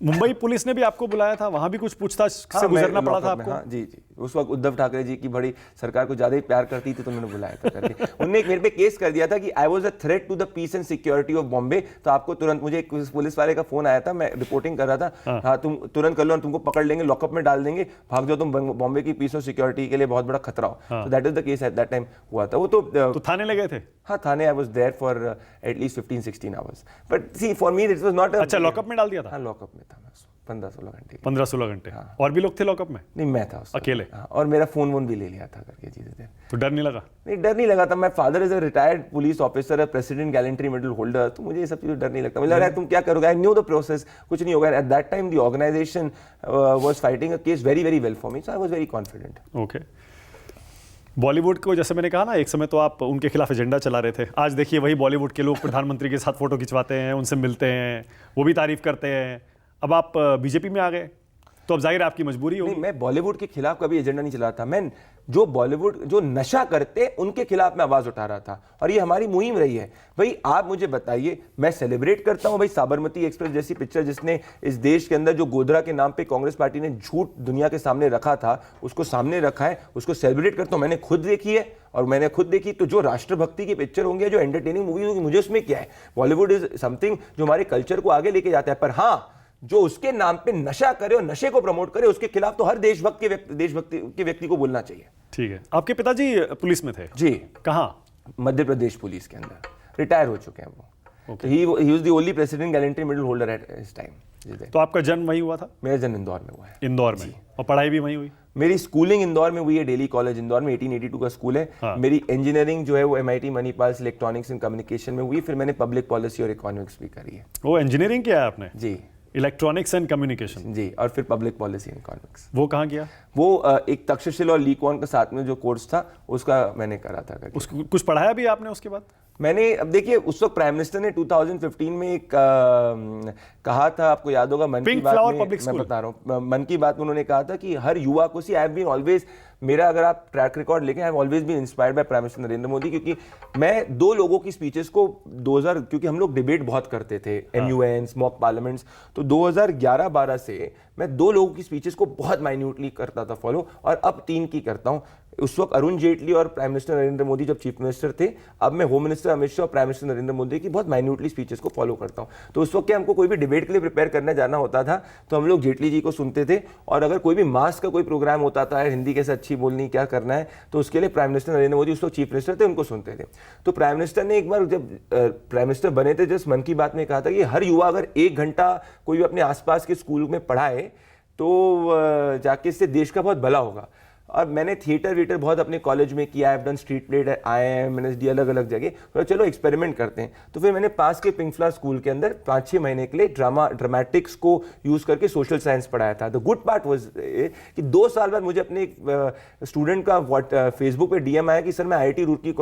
मुंबई पुलिस ने भी आपको बुलाया था, वहां भी कुछ पूछताछ से गुजरना पड़ा था आपको? हाँ जी जी। उस वक्त उद्धव ठाकरे जी की बड़ी सरकार को ज्यादा ही प्यार करती थी, तो मैंने बुलाया था करके। उन्होंने मेरे पे केस कर दिया था कि I was a threat to the peace and security of Bombay. तो आपको तुरंत, मुझे एक पुलिस वाले का फोन आया था, मैं रिपोर्टिंग कर रहा था। हाँ, तुम तुरंत कर लो, तुमको पकड़ लेंगे, लॉकअप में डाल देंगे, भाग जाओ, तुम बॉम्बे की पीस और सिक्योरिटी के लिए बहुत बड़ा खतरा हो। तो that is the case at that time हुआ था। वो तो थाने ले गए थे? हाँ, थाने I was there for at least 15-16 hours. But see, for me it was not. अच्छा, लॉकअप में डाल दिया था? हाँ, लॉकअप में था मैं 15-16 घंटे। 15-16 घंटे। और भी लोग थे लॉकअप में? नहीं, मैं था अकेले? हाँ, और मेरा फोन वोन भी ले लिया था करके चीजें थे। तो डर नहीं लगा? नहीं, डर नहीं लगा था। मैं father is a retired police officer, president gallantry medal holder, तो मुझे ये सब चीजें डर नहीं लगता। मुझे लग रहा है तुम क्या करोगे, आई न्यू द प्रोसेस, कुछ नहीं होगा। At that time the organisation was fighting a case very very well for me, so I was very confident. Okay. Bollywood को, जैसे मैंने कहा ना, एक समय तो आप उनके खिलाफ एजेंडा चला रहे थे। आज देखिए वही बॉलीवुड के लोग प्रधानमंत्री के साथ फोटो खिंचवाते हैं, उनसे मिलते हैं, वो भी तारीफ करते हैं। अब आप बीजेपी में आ गए, तो अब जाहिर है आपकी मजबूरी होगी। नहीं, मैं बॉलीवुड के खिलाफ कभी एजेंडा नहीं चला था। मैं जो बॉलीवुड, जो नशा करते, उनके खिलाफ मैं आवाज उठा रहा था, और ये हमारी मुहिम रही है। भाई आप मुझे बताइए, मैं सेलिब्रेट करता हूं भाई साबरमती एक्सप्रेस जैसी पिक्चर, जिसने इस देश के अंदर जो गोधरा के नाम पे कांग्रेस पार्टी ने झूठ दुनिया के सामने रखा था, उसको सामने रखा है, उसको सेलिब्रेट करता हूं। मैंने खुद देखी है, और मैंने खुद देखी। तो जो राष्ट्रभक्ति की पिक्चर होंगे, जो एंटरटेनिंग मूवी होगी, मुझे उसमें क्या है? बॉलीवुड इज समथिंग जो हमारे कल्चर को आगे लेके जाता है। पर हाँ, जो उसके नाम पे नशा करे और नशे को प्रमोट करे, उसके खिलाफ तो हर देशभक्ति के व्यक्ति को बोलना चाहिए। ठीक है। आपके पिताजी पुलिस में थे? जी। कहाँ? मध्य प्रदेश पुलिस के अंदर, रिटायर हो चुके हैं वो। He was the only president gallantry medal holder at his time. तो आपका जन्म वहीं हुआ था? मेरा जन्म इंदौर में हुआ है। इंदौर में? और पढ़ाई भी वहीं हुई? मेरी स्कूलिंग इंदौर में हुई है, डेली कॉलेज इंदौर में, 1882 का स्कूल है। हाँ। मेरी इंजीनियरिंग जो है वो MIT मणिपाल से इलेक्ट्रॉनिक्स एंड कम्युनिकेशन में हुई। फिर मैंने पब्लिक पॉलिसी और इकोनॉमिक्स भी करी है। वो इंजीनियरिंग किया है आपने? जी। Electronics and communication? जी, और फिर पब्लिक पॉलिसी एंड इकोनॉमिक्स। वो कहाँ किया? वो एक तक्षशिला और लीकॉन के साथ में जो कोर्स था, उसका मैंने करा था करके। उसको कुछ पढ़ाया भी आपने उसके बाद? मैंने, अब देखिए, उस वक्त प्राइम मिनिस्टर ने 2015 में एक कहा था, आपको याद होगा, मन की बात में, मैं बता रहा हूँ, मन की बात में उन्होंने कहा था कि हर युवा को, see I have been always, मेरा अगर आप ट्रैक रिकॉर्ड लेके, I have always been inspired by prime minister Narendra Modi. क्योंकि मैं 2 लोगों की स्पीचेस को 2000, क्योंकि हम लोग डिबेट बहुत करते थे, MUNs, मॉक पार्लियामेंट्स, तो 2011-12 से मैं 2 लोगों की स्पीचेस को बहुत माइन्यूटली करता था फॉलो, और अब 3 की करता हूँ। उस वक्त अरुण जेटली और प्राइम मिनिस्टर नरेंद्र मोदी जब चीफ मिनिस्टर थे, अब मैं होम मिनिस्टर अमित शाह और प्राइम मिनिस्टर नरेंद्र मोदी की बहुत माइन्यूटली स्पीचेस को फॉलो करता हूं। तो उस वक्त क्या, हमको कोई भी डिबेट के लिए प्रिपेयर करने जाना होता था, तो हम लोग जेटली जी को सुनते थे। और अगर कोई भी मास का कोई प्रोग्राम होता था, हिंदी कैसे अच्छी बोलनी, क्या करना है, तो उसके लिए प्राइम मिनिस्टर नरेंद्र मोदी, उस वक्त चीफ मिनिस्टर थे, उनको सुनते थे। तो प्राइम मिनिस्टर ने एक बार जब प्राइम मिनिस्टर बने थे, जस्ट मन की बात में कहा था कि हर युवा अगर 1 घंटा कोई भी अपने आसपास के स्कूल में पढ़ाए, तो जाके इससे देश का बहुत भला होगा। और मैंने थिएटर वीटर बहुत अपने कॉलेज में किया है, done street play, IIM, NSD, अलग अलग जगह। तो चलो एक्सपेरिमेंट करते हैं। तो फिर मैंने पास के पिंक फ्लावर स्कूल के अंदर 5-6 महीने के लिए ड्रामेटिक्स को यूज करके सोशल साइंस पढ़ाया था। द गुड पार्ट वाज कि 2 साल बाद मुझे अपने स्टूडेंट का फेसबुक पे DM आया कि सर मैं IIT रुड़की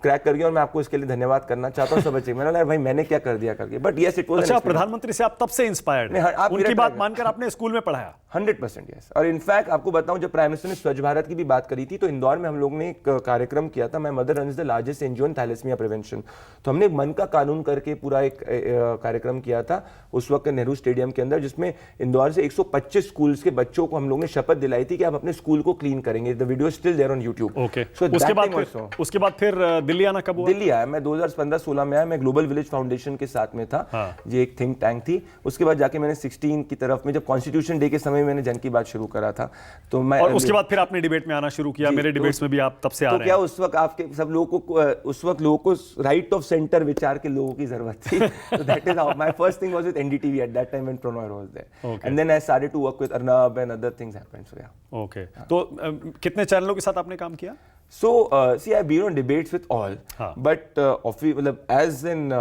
क्रैक कर गया और मैं आपको इसके लिए धन्यवाद करना चाहता हूं। सब बच्चे मैंने बोला भाई मैंने क्या कर दिया करके, बट यस इट वाज। अच्छा, प्रधानमंत्री से आप तब से इंस्पायर्ड नहीं, आप उनकी मेरा बात मानकर आपने स्कूल में पढ़ाया? 100% यस। और इनफैक्ट आपको बताऊं, जब प्राइम मिनिस्टर ने स्वच्छ भारत की भी बात करी थी तो इंदौर में हम लोग ने एक कार्यक्रम किया था। My mother runs the largest NGO in thalassaemia prevention. तो हमने मन का कानून करके पूरा एक कार्यक्रम किया था उस वक्त नेहरू स्टेडियम के अंदर, जिसमें इंदौर से 125 स्कूल्स के बच्चों को हम लोग ने शपथ दिलाई थी कि आप अपने स्कूल को क्लीन करेंगे। The video still there on YouTube. Okay, उसके बाद फिर दिल्ली आना कब हुआ? दिल्ली आया मैं 2015-16 में आया। मैं ग्लोबल विलेज फाउंडेशन के साथ में था। ये एक थिंक टैंक थी। उसके बाद जाके मैंने 16 की तरफ में, जब कॉन्स्टिट्यूशन डे के समय मैंने जन की बात शुरू करा था, तो मैं, और उसके बाद फिर आपने डिबेट में आना शुरू किया। मेरे डिबेट्स में भी आप तब से आ रहे हैं। तो क्या उस वक्त आपके सब लोगों को, उस वक्त लोगों को राइट ऑफ सेंटर विचार के लोगों की जरूरत थी। तो that is how my first thing was with NDTV at that time when Pranoy was there, and then I started to work with Arnab and other things happened. So yeah okay, तो कितने चैनलों के साथ आपने काम किया? So, see, I've been on debates with all, but as in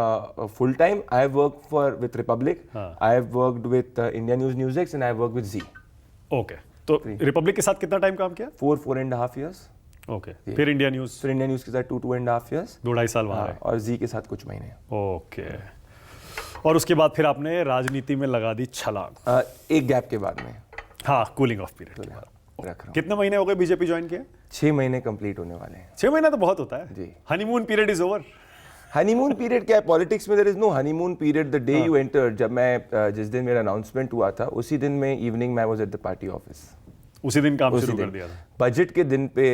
full time, I've worked with Republic, I've worked with India News NewsX, and I've worked with Z. Okay, तो रिपब्लिक के साथ कितना टाइम काम किया? 4.5 years. ओके, फिर इंडिया न्यूज? फिर इंडिया न्यूज के साथ 2.5 years. 2.5 साल वहाँ रहे। और Z के साथ कुछ महीने। ओके, और उसके बाद फिर आपने राजनीति में लगा दी छलांग? एक गैप के बाद में। हाँ, कूलिंग ऑफ पीरियड के बाद। कितने महीने हो गए बीजेपी ज्वाइन किए? 6 महीने कंप्लीट होने वाले हैं। 6 महीना तो बहुत होता है जी। Honeymoon period is over. Honeymoon period क्या है पॉलिटिक्स में? There is no honeymoon period. The day you enter, जब मैं जिस दिन मेरा अनाउंसमेंट हुआ था उसी दिन में इवनिंग में I was at the party office. उसी दिन काम शुरू कर दिया था? बजट के दिन पे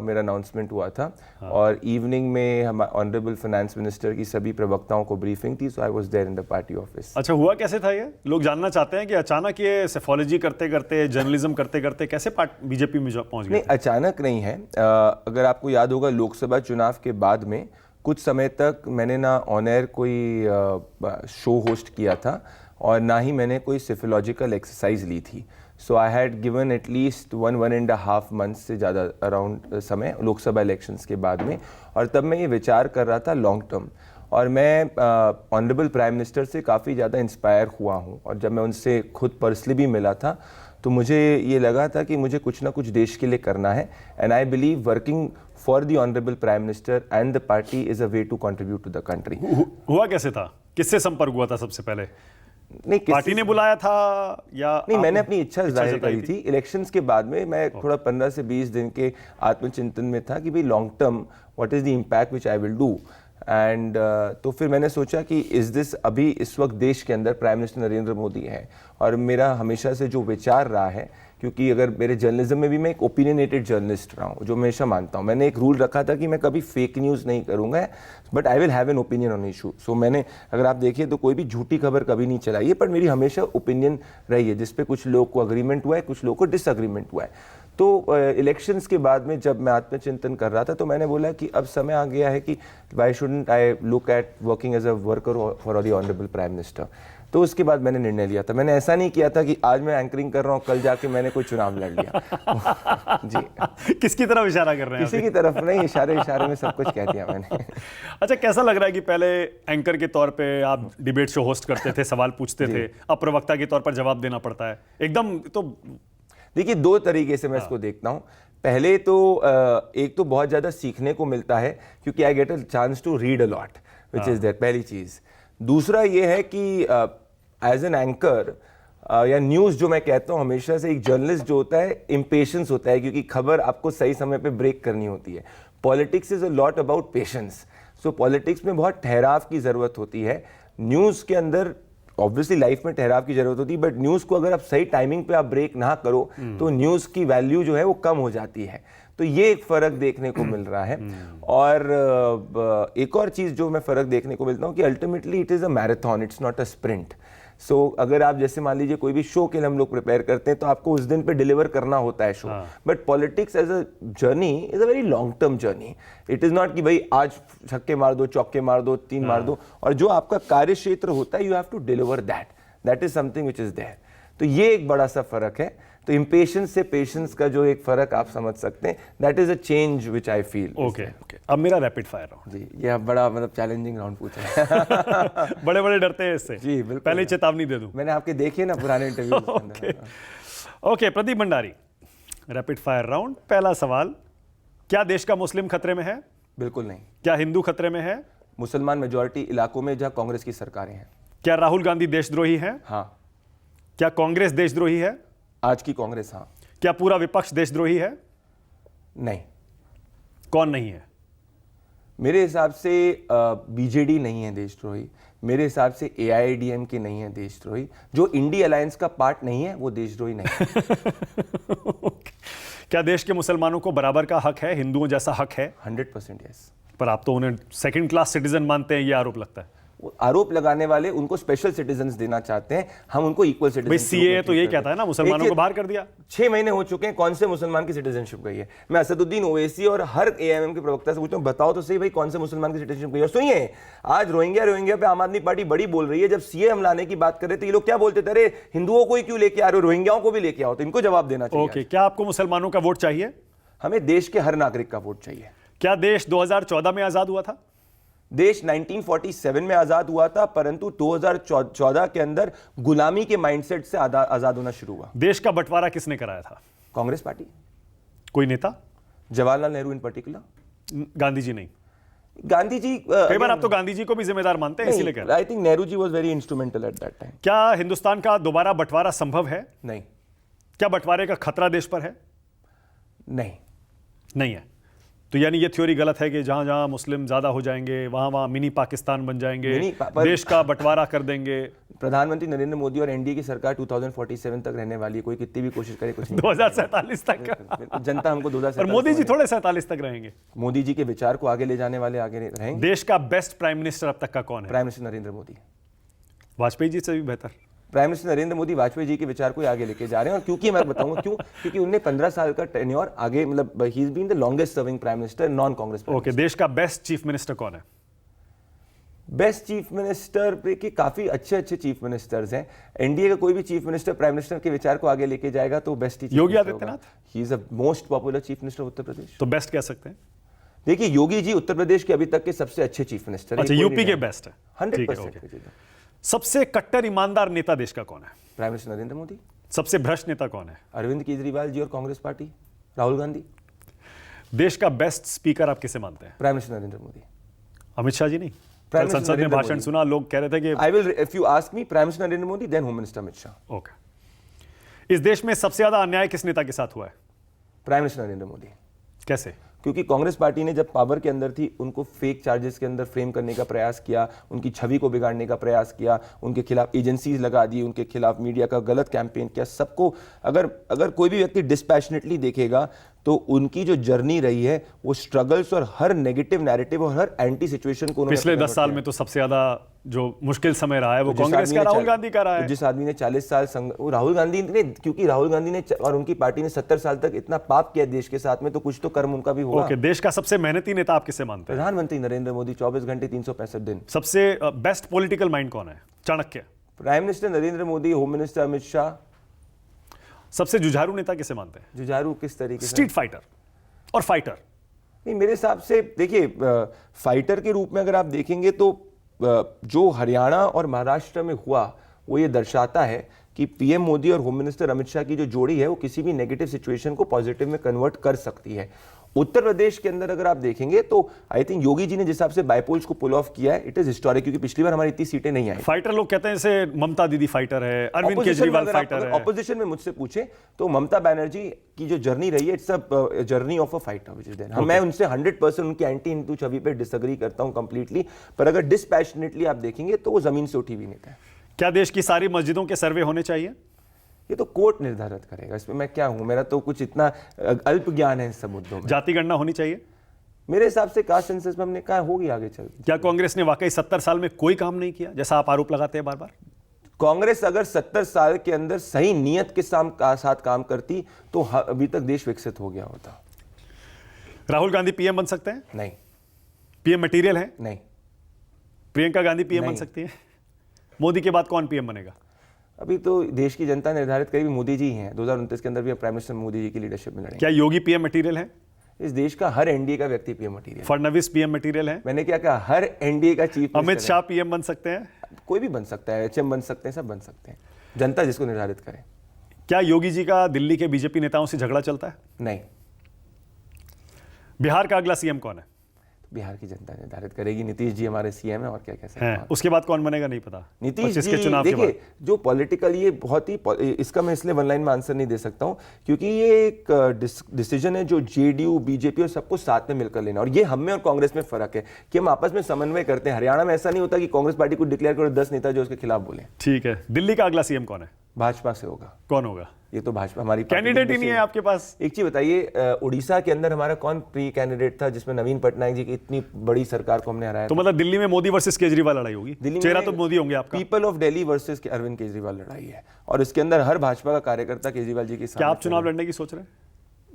मेरा अनाउंसमेंट हुआ था। और इवनिंग में हम ऑनरेबल फाइनेंस मिनिस्टर की सभी प्रवक्ताओं को ब्रीफिंग थी। So I was there in the party office. अच्छा, हुआ कैसे था ये? लोग जानना चाहते हैं कि अचानक ये सेफोलॉजी करते करते, जर्नलिज्म करते करते कैसे बीजेपी में पहुंच गए? नहीं, अचानक नहीं है। अगर आपको याद होगा, लोकसभा चुनाव के बाद में कुछ समय तक मैंने ना ऑन एयर कोई शो होस्ट किया था और ना ही मैंने कोई सेफोलॉजिकल एक्सरसाइज ली थी। So I had given at least 1.5 months से ज़्यादा अराउंड समय लोकसभा इलेक्शंस के बाद में। और तब मैं ये विचार कर रहा था लॉन्ग टर्म, और मैं ऑनरेबल प्राइम मिनिस्टर से काफ़ी ज़्यादा इंस्पायर हुआ हूँ। और जब मैं उनसे खुद पर्सनली भी मिला था तो मुझे ये लगा था कि मुझे कुछ ना कुछ देश के लिए करना है। And I believe working for the honourable prime minister and the party is a way to contribute to the country. हुआ कैसे था? किससे संपर्क हुआ था सबसे पहले? नहीं, पार्टी ने बुलाया था या नहीं? मैंने अपनी इच्छा जाहिर करी थी। इलेक्शंस के बाद में मैं थोड़ा 15 से 20 दिन के आत्मचिंतन में था कि भाई long term what is the impact which I will do. And तो फिर मैंने सोचा कि अभी इस वक्त देश के अंदर प्राइम मिनिस्टर नरेंद्र मोदी है। और मेरा हमेशा से जो विचार रहा है, क्योंकि अगर मेरे जर्नलिज्म में भी मैं एक ओपिनियनेटेड जर्नलिस्ट रहा हूँ, जो हमेशा मानता हूँ। मैंने एक रूल रखा था कि मैं कभी फेक न्यूज़ नहीं करूँगा, but I will have an opinion on issue. सो मैंने, अगर आप देखिए तो कोई भी झूठी खबर कभी नहीं चलाई है, पर मेरी हमेशा ओपिनियन रही है जिस पे कुछ लोग को अग्रीमेंट हुआ है, कुछ लोगों को डिसअग्रीमेंट हुआ है। तो इलेक्शंस के बाद में जब मैं आत्मचिंतन कर रहा था तो मैंने बोला कि अब समय आ गया है कि why shouldn't I look at working as a worker for the honourable prime minister. तो उसके बाद मैंने निर्णय लिया था। मैंने ऐसा नहीं किया था कि आज मैं एंकरिंग कर रहा हूँ, कल जाके मैंने कोई चुनाव लड़ लिया। जी। किसकी तरफ इशारा कर रहे हैं? किसी की तरफ नहीं, इशारे में सब कुछ कह दिया मैंने। अच्छा, कैसा लग रहा है कि पहले एंकर के तौर पे आप डिबेट शो होस्ट करते थे, सवाल पूछते थे, अब प्रवक्ता के तौर पर जवाब देना पड़ता है एकदम? तो देखिए, 2 तरीके से मैं इसको देखता हूँ। पहले तो एक तो बहुत ज़्यादा सीखने को मिलता है क्योंकि I get a chance to read a lot which is that, पहली चीज़। दूसरा ये है कि एज एन एंकर या न्यूज़ जो मैं कहता हूँ, हमेशा से एक जर्नलिस्ट जो होता है इम्पेशेंस होता है, क्योंकि खबर आपको सही समय पे ब्रेक करनी होती है। Politics is a lot about patience. So politics में बहुत ठहराव की ज़रूरत होती है। न्यूज़ के अंदर ऑब्वियसली लाइफ में ठहराव की जरूरत होती है, बट न्यूज़ को अगर आप सही टाइमिंग पे आप ब्रेक ना करो तो न्यूज़ की वैल्यू जो है वो कम हो जाती है। तो ये एक फ़र्क देखने को मिल रहा है। और एक और चीज़ जो मैं फ़र्क देखने को मिलता हूँ कि ultimately it is a marathon, it's not a sprint. सो अगर आप जैसे मान लीजिए कोई भी शो के लिए हम लोग प्रिपेयर करते हैं तो आपको उस दिन पे डिलीवर करना होता है show. But politics as a journey is a very long term journey. It is not कि भाई आज छक्के मार दो, चौके मार दो, 3 मार दो, और जो आपका कार्य क्षेत्र होता है you have to deliver that is something which is there. तो ये एक बड़ा सा फर्क है। तो इम्पेशेंस से पेशेंस का जो एक फर्क आप समझ सकते हैं, that is a change which I feel. Okay, अब मेरा रैपिड फायर राउंड। जी, ये बड़ा मतलब चैलेंजिंग राउंड पूछा है। बड़े बड़े डरते हैं इससे। जी बिल्कुल, पहले चेतावनी दे दूं। मैंने आपके देखे ना पुराने interview. Okay, Pradeep Bhandari, rapid fire round. पहला सवाल, क्या देश का मुस्लिम खतरे में है? बिल्कुल नहीं। क्या हिंदू खतरे में है? मुसलमान मेजॉरिटी इलाकों में जहां कांग्रेस की सरकारें हैं। क्या राहुल गांधी देशद्रोही है? हाँ। क्या कांग्रेस देशद्रोही है? आज की कांग्रेस हाँ। क्या पूरा विपक्ष देशद्रोही है? नहीं। कौन नहीं है? मेरे हिसाब से बीजेडी नहीं है देशद्रोही, मेरे हिसाब से AIADMK नहीं है देशद्रोही, जो इंडी अलायंस का पार्ट नहीं है वो देशद्रोही नहीं है। क्या देश के मुसलमानों को बराबर का हक है, हिंदुओं जैसा हक है? 100% यस। पर आप तो उन्हें सेकंड क्लास सिटीजन मानते हैं, ये आरोप लगता है। वो आरोप लगाने वाले उनको स्पेशल सिटीजन्स देना चाहते हैं, हम उनको इक्वल भाई सिटीजन। सीए तो यही कहता है ना, मुसलमानों को बाहर कर दिया। 6 महीने हो चुके हैं, कौन से मुसलमान की सिटीजनशिप गई है? मैं असदुद्दीन ओवैसी और हर AIMM के प्रवक्ता से पूछता हूं, बताओ तो सही भाई कौन से मुसलमान की सिटीजनशिप गई है? और सुनिए, आज रोहिंग्या पे आम आदमी पार्टी बड़ी बोल रही है। जब सीए हम लाने की बात कर रहे थे, ये लोग क्या बोलते थे, अरे हिंदुओं को ही क्यों लेके आ रहे हो, रोहिंग्याओं को भी लेके आओ। तो इनको जवाब देना चाहिए। ओके, क्या आपको मुसलमानों का वोट चाहिए? हमें देश के हर नागरिक का वोट चाहिए। क्या देश 2014 में आजाद हुआ था? देश 1947 में आजाद हुआ था, परंतु 2014 के अंदर गुलामी के माइंडसेट से आजाद होना शुरू हुआ। देश का बंटवारा किसने कराया था? कांग्रेस पार्टी। कोई नेता? Jawaharlal Nehru in particular. गांधी जी नहीं? गांधी जी कई बार आप तो गांधी जी को भी जिम्मेदार मानते हैं, इसीलिए कह रहे हैं। I think Nehru ji was very instrumental at that time. क्या हिंदुस्तान का दोबारा बंटवारा संभव है? नहीं। क्या बंटवारे का खतरा देश पर है? नहीं। नहीं है। तो यानी ये थ्योरी गलत है कि जहां जहां मुस्लिम ज्यादा हो जाएंगे वहां वहां मिनी पाकिस्तान बन जाएंगे, देश का बंटवारा कर देंगे। प्रधानमंत्री नरेंद्र मोदी और एनडीए की सरकार 2047 तक रहने वाली है, कोई कितनी भी कोशिश करे कुछ नहीं। 2047 तक का? जनता हमको 2047 और मोदी जी थोड़े 47 तक रहेंगे। मोदी जी के विचार को आगे ले जाने वाले आगे रहेंगे। देश का बेस्ट प्राइम मिनिस्टर अब तक का कौन है? Prime minister Narendra Modi. वाजपेयी जी से भी बेहतर? प्राइम मिनिस्टर नरेंद्र मोदी वाजपेयी जी के विचार को आगे लेके जा रहे हैं। और क्योंकि मैं बताऊंगा क्यों, क्योंकि उन्हें 15 साल का टेन्योर आगे, मतलब ही is been the longest serving prime minister non Congress. Okay, देश का बेस्ट चीफ मिनिस्टर कौन है? बेस्ट चीफ मिनिस्टर के काफी अच्छे चीफ मिनिस्टर्स हैं। एनडीए का कोई भी चीफ मिनिस्टर प्राइम मिनिस्टर के विचार को आगे लेके जाएगा तो बेस्ट ही। Yogi Adityanath? He is the most popular chief minister of Uttar Pradesh. तो बेस्ट कह सकते हैं? देखिए, योगी जी उत्तर प्रदेश के अभी तक के सबसे अच्छे चीफ मिनिस्टर। अच्छा, यूपी के बेस्ट है? 100%। सबसे कट्टर ईमानदार नेता देश का कौन है? Prime minister Narendra Modi. सबसे भ्रष्ट नेता कौन है? अरविंद केजरीवाल जी और कांग्रेस पार्टी। राहुल गांधी। देश का बेस्ट स्पीकर आप किसे मानते हैं? Prime minister Narendra Modi. अमित शाह जी नहीं? प्राइम संसद में नरेंद्र भाषण मोदी। सुना, लोग कह रहे थे कि I will, if you ask me, prime minister Narendra Modi, then home minister Amit Shah. Okay. इस देश में सबसे ज्यादा अन्याय किस नेता के साथ हुआ है? Prime minister Narendra Modi. कैसे? क्योंकि कांग्रेस पार्टी ने जब पावर के अंदर थी, उनको फेक चार्जेस के अंदर फ्रेम करने का प्रयास किया, उनकी छवि को बिगाड़ने का प्रयास किया, उनके खिलाफ एजेंसीज लगा दी, उनके खिलाफ मीडिया का गलत कैंपेन किया। सबको अगर कोई भी व्यक्ति डिस्पैशनेटली देखेगा तो उनकी जो जर्नी रही है वो स्ट्रगल्स और हर नेगेटिव नैरेटिव और हर एंटी सिचुएशन को पिछले 10 साल में तो सबसे ज्यादा जो मुश्किल समय रहा है वो कांग्रेस का, राहुल गांधी का रहा है। जिस आदमी ने 40 साल वो राहुल गांधी ने, क्योंकि राहुल गांधी ने और उनकी पार्टी ने 70 साल तक इतना पाप किया देश के साथ में, तो कुछ तो कर्म उनका भी हुआ। ओके, देश का सबसे मेहनती नेता आप किसे मानते हैं? प्रधानमंत्री नरेंद्र मोदी, 24 घंटे 365 दिन। सबसे बेस्ट पॉलिटिकल माइंड कौन है? Chanakya? Prime minister Narendra Modi, home minister Amit Shah. सबसे जुझारू नेता किसे मानते हैं? जुझारू किस तरीके से? स्ट्रीट फाइटर और फाइटर? नहीं, मेरे हिसाब से देखिए, फाइटर के रूप में अगर आप देखेंगे तो जो हरियाणा और महाराष्ट्र में हुआ वो ये दर्शाता है कि पीएम मोदी और होम मिनिस्टर अमित शाह की जो जोड़ी है वो किसी भी नेगेटिव सिचुएशन को पॉजिटिव में कन्वर्ट कर सकती है। उत्तर प्रदेश के अंदर अगर आप देखेंगे तो आई थिंक योगी जी ने जिस हिसाब से बाइपोल्स को पुल ऑफ किया है, इट इज हिस्टोरिक, क्योंकि पिछली बार हमारी इतनी सीटें नहीं आई। फाइटर लोग कहते हैं जैसे ममता दीदी फाइटर है, अरविंद केजरीवाल फाइटर है। ऑपोजिशन में मुझसे पूछे तो ममता बनर्जी की जो जर्नी रही है, it's a journey of a fighter which is there. मैं उनसे 100% उनकी एंटी हिंदू छवि पे डिसएग्री करता हूं कंप्लीटली, पर अगर डिस्पैशनेटली आप देखेंगे तो वो जमीन से उठी हुई नेता है। क्या देश की सारी मस्जिदों के सर्वे होने चाहिए? ये तो कोर्ट निर्धारित करेगा, इसमें मैं क्या हूं, मेरा तो कुछ इतना अल्प ज्ञान है इस सब मुद्दों में। जाति गणना होनी चाहिए? मेरे हिसाब से कास्ट सेंसस में हमने कहा होगी आगे चल। क्या कांग्रेस ने वाकई 70 साल में कोई काम नहीं किया जैसा आप आरोप लगाते हैं बार बार? कांग्रेस अगर 70 साल के अंदर सही नियत के साथ काम करती तो अभी तक देश विकसित हो गया होता। राहुल गांधी पीएम बन सकते हैं? नहीं। पीएम मटेरियल है? नहीं। प्रियंका गांधी पीएम बन सकती है? मोदी के बाद कौन पीएम बनेगा? अभी तो देश की जनता निर्धारित करेगी, मोदी जी हैं। 2029 के अंदर भी प्राइम मिनिस्टर मोदी जी की लीडरशिप में लड़ेंगे। क्या योगी पीएम मटेरियल है? इस देश का हर एनडीए का व्यक्ति PM material. Fadnavis PM material है? मैंने क्या कहा, हर एनडीए का चीफ। अमित शाह पीएम बन सकते हैं? कोई भी बन सकता है, एचएम बन सकते हैं, सब बन सकते हैं, जनता जिसको निर्धारित करे। क्या योगी जी का दिल्ली के बीजेपी नेताओं से झगड़ा चलता है? नहीं। बिहार का अगला सीएम कौन है? बिहार की जनता निर्धारित करेगी। नीतीश जी हमारे सीएम है और क्या कह सकते हैं। उसके बाद कौन बनेगा नहीं पता। नीतीश 25 जी के चुनाव के बाद देखिए, जो पॉलिटिकल ये बहुत ही इसका मैं इसलिए वन लाइन में आंसर नहीं दे सकता हूं क्योंकि ये एक डिसीजन है जो जेडीयू बीजेपी और सबको साथ में मिलकर लेना, और ये हम में और कांग्रेस में फर्क है कि हम आपस में समन्वय करते हैं। हरियाणा में ऐसा नहीं होता कि कांग्रेस पार्टी को डिक्लेयर करो 10 नेता जो उसके खिलाफ बोले। ठीक है, दिल्ली का अगला सीएम कौन है? भाजपा से होगा। कौन होगा? ये तो भाजपा हमारी कैंडिडेट ही नहीं है आपके पास। एक चीज बताइए, उड़ीसा के अंदर हमारा कौन प्री कैंडिडेट था जिसमें नवीन पटनायक जी की इतनी बड़ी सरकार को हमने हराया? तो मतलब दिल्ली में मोदी वर्सेस केजरीवाल लड़ाई होगी। दिल्ली में चेहरा तो मोदी होंगे आपका। People of Delhi versus Arvind Kejriwal लड़ाई है, और इसके अंदर हर भाजपा का कार्यकर्ता केजरीवाल जी की क्या आप चुनाव लड़ने की सोच रहे हैं?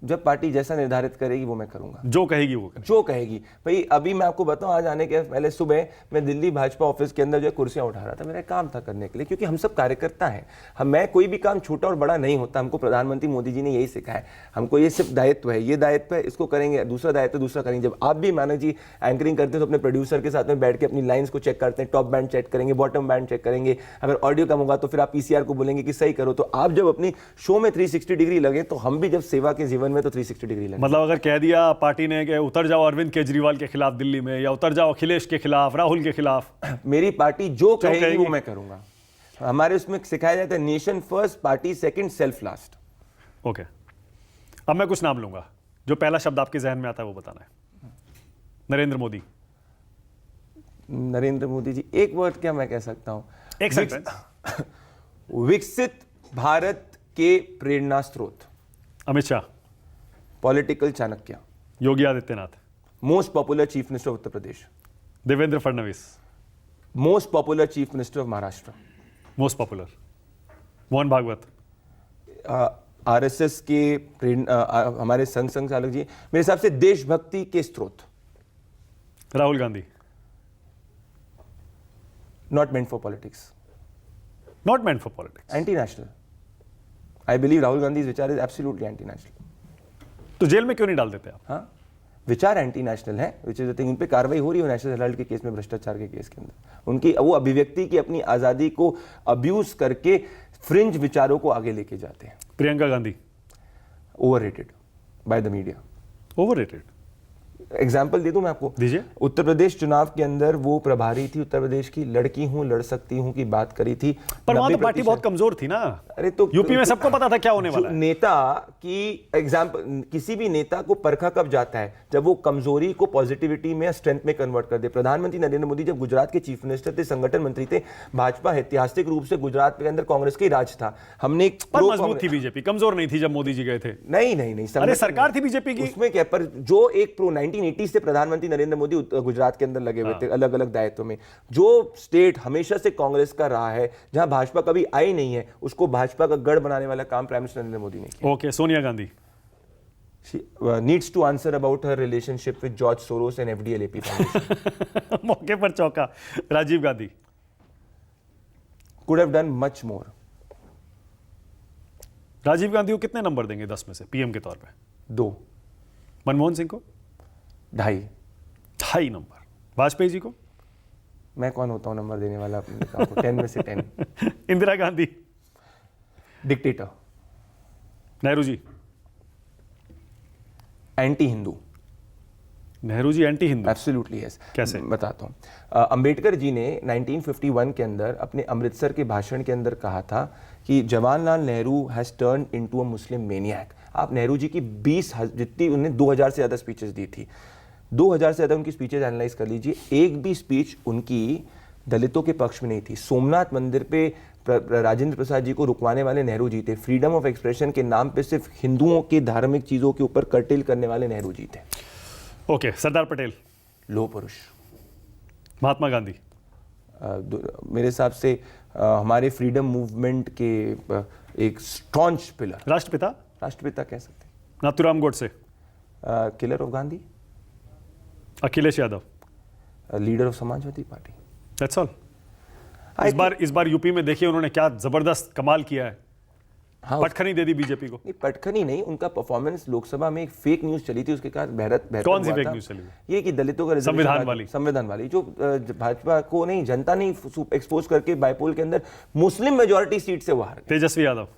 जब पार्टी जैसा निर्धारित करेगी वो मैं करूंगा, जो कहेगी वो करें। जो कहेगी। भाई अभी मैं आपको बताऊं, आज आने के पहले सुबह मैं दिल्ली भाजपा ऑफिस के अंदर जो कुर्सियां उठा रहा था, मेरा काम था करने के लिए, क्योंकि हम सब कार्यकर्ता हैं। मैं कोई भी काम छोटा और बड़ा नहीं होता। हमको प्रधानमंत्री मोदी जी ने यही सिखाया है। हमको ये सिर्फ दायित्व है, ये दायित्व है, इसको करेंगे, दूसरा दायित्व दूसरा करेंगे। जब आप भी मानक जी एंकरिंग करते हैं तो अपने प्रोड्यूसर के साथ में बैठ के अपनी लाइन्स को चेक करते हैं, टॉप बैंड चेक करेंगे, बॉटम बैंड चेक करेंगे। अगर ऑडियो कम होगा तो फिर आप पीसीआर को बोलेंगे कि सही करो। तो आप जब अपनी शो में 360 डिग्री लगे तो हम भी जब सेवा के जीवन में तो 360 डिग्री। मतलब अगर कह दिया पार्टी ने कि उतर जाओ अरविंद केजरीवाल के खिलाफ दिल्ली में, या उतर जाओ अखिलेश के खिलाफ, राहुल के खिलाफ, मेरी पार्टी जो कहेगी वो मैं करूंगा। हमारे उसमें सिखाया जाता है nation first, party second, self last. Okay, अब मैं कुछ नाम लूंगा, जो पहला शब्द आपके जहन में आता है वो बताना है। नरेंद्र मोदी। नरेंद्र मोदी जी, एक वर्ड क्या मैं कह सकता हूं? एक सेंटेंस। विकसित भारत के प्रेरणा स्रोत। Amit Shah. Political Chanakya. Yogi Adityanath. Most popular chief minister of Uttar Pradesh. Devendra Fadnavis. Most popular chief minister of Maharashtra. Most popular Mohan Bhagwat. RSS के हमारे संघ चालक जी, मेरे हिसाब से देशभक्ति के स्रोत। Rahul Gandhi. Not meant for politics. Not meant for politics. Anti national. I believe Rahul Gandhi विचार इज एब्सोल्युटली एंटी नेशनल। तो जेल में क्यों नहीं डाल देते आप? हाँ, विचार एंटी नेशनल है, विच इज द थिंग। उन पे कार्रवाई हो रही है नेशनल हेराल्ड के केस में, भ्रष्टाचार के केस के अंदर। उनकी वो अभिव्यक्ति की अपनी आजादी को अब्यूज करके फ्रिंज विचारों को आगे लेके जाते हैं। Priyanka Gandhi. Overrated by the media. Overrated. Example दे दूं मैं आपको? दीजिए। उत्तर प्रदेश चुनाव के अंदर वो प्रभारी थी उत्तर प्रदेश की, लड़की हूं लड़ सकती हूं की बात करी थी, पर वहां तो पार्टी बहुत कमजोर थी ना। अरे तो यूपी में सबको पता था क्या होने वाला है। नेता की एग्जाम्पल, किसी भी नेता को परखा कब जाता है? जब वो कमजोरी को पॉजिटिविटी में, स्ट्रेंथ में कन्वर्ट कर दे। प्रधानमंत्री नरेंद्र मोदी जब गुजरात के चीफ मिनिस्टर थे, संगठन मंत्री थे, भाजपा ऐतिहासिक रूप से गुजरात के अंदर कांग्रेस का राज था। हमने मजबूत थी बीजेपी, कमजोर नहीं थी जब मोदी जी गए थे। नहीं, अरे सरकार थी बीजेपी की उसमें क्या, पर जो एक प्रो 1980 से प्रधानमंत्री नरेंद्र मोदी गुजरात के अंदर लगे हुए थे अलग अलग दायित्वों में। जो स्टेट हमेशा से कांग्रेस का रहा है, जहां भाजपा कभी आई नहीं है, उसको भाजपा का गढ़ बनाने वाला काम प्राइम मिनिस्टर नरेंद्र मोदी ने किया। Okay, Sonia Gandhi. She needs to answer about her relationship with George Soros and FDLAP Foundation. मौके पर चौका। Rajiv Gandhi. Could have done much more. Rajiv Gandhi को कितने नंबर देंगे 10 में से पीएम के तौर पे? 2। मनमोहन सिंह को? 2.5 नंबर। वाजपेयी जी को? मैं कौन होता हूं नंबर देने वाला अपने नेता को? 10 में से 10। Indira Gandhi. Dictator. Nehru ji. Anti Hindu. Nehru ji anti Hindu? Absolutely yes. कैसे? बताता हूं। अंबेडकर जी ने 1951 के अंदर अपने अमृतसर के भाषण के अंदर कहा था कि Jawaharlal Nehru has turn into a Muslim maniac. आप नेहरू जी की 20 जितनी, उन्हें 2000 से ज्यादा स्पीचेस दी थी, 2000 से ज्यादा उनकी स्पीचेस एनालाइज कर लीजिए, एक भी स्पीच उनकी दलितों के पक्ष में नहीं थी। सोमनाथ मंदिर पे राजेंद्र प्रसाद जी को रुकवाने वाले नेहरू जी थे। फ्रीडम ऑफ एक्सप्रेशन के नाम पे सिर्फ हिंदुओं की धार्मिक चीजों के ऊपर कर्टेल करने वाले नेहरू जी थे। ओके, सरदार पटेल। लोह पुरुष। महात्मा गांधी। मेरे हिसाब से हमारे फ्रीडम मूवमेंट के एक स्ट्रॉन्च पिलर। राष्ट्रपिता कह सकते हैं। Nathuram Godse. Killer of Gandhi. Akhilesh Yadav. Leader of Samajwadi party. That's all. इस बार यूपी में देखिए उन्होंने क्या जबरदस्त कमाल किया है। हाँ, पटखनी दे दी बीजेपी को। नहीं, पटखनी नहीं, उनका परफॉर्मेंस लोकसभा में एक फेक न्यूज चली थी, उसके कारण बेहतर कौन सी फेक न्यूज चली? ये कि दलितों का संविधान वाली जो भाजपा को नहीं, जनता नहीं एक्सपोज करके बाइपोल के अंदर मुस्लिम मेजॉरिटी सीट से वो हार गए। Tejashwi Yadav.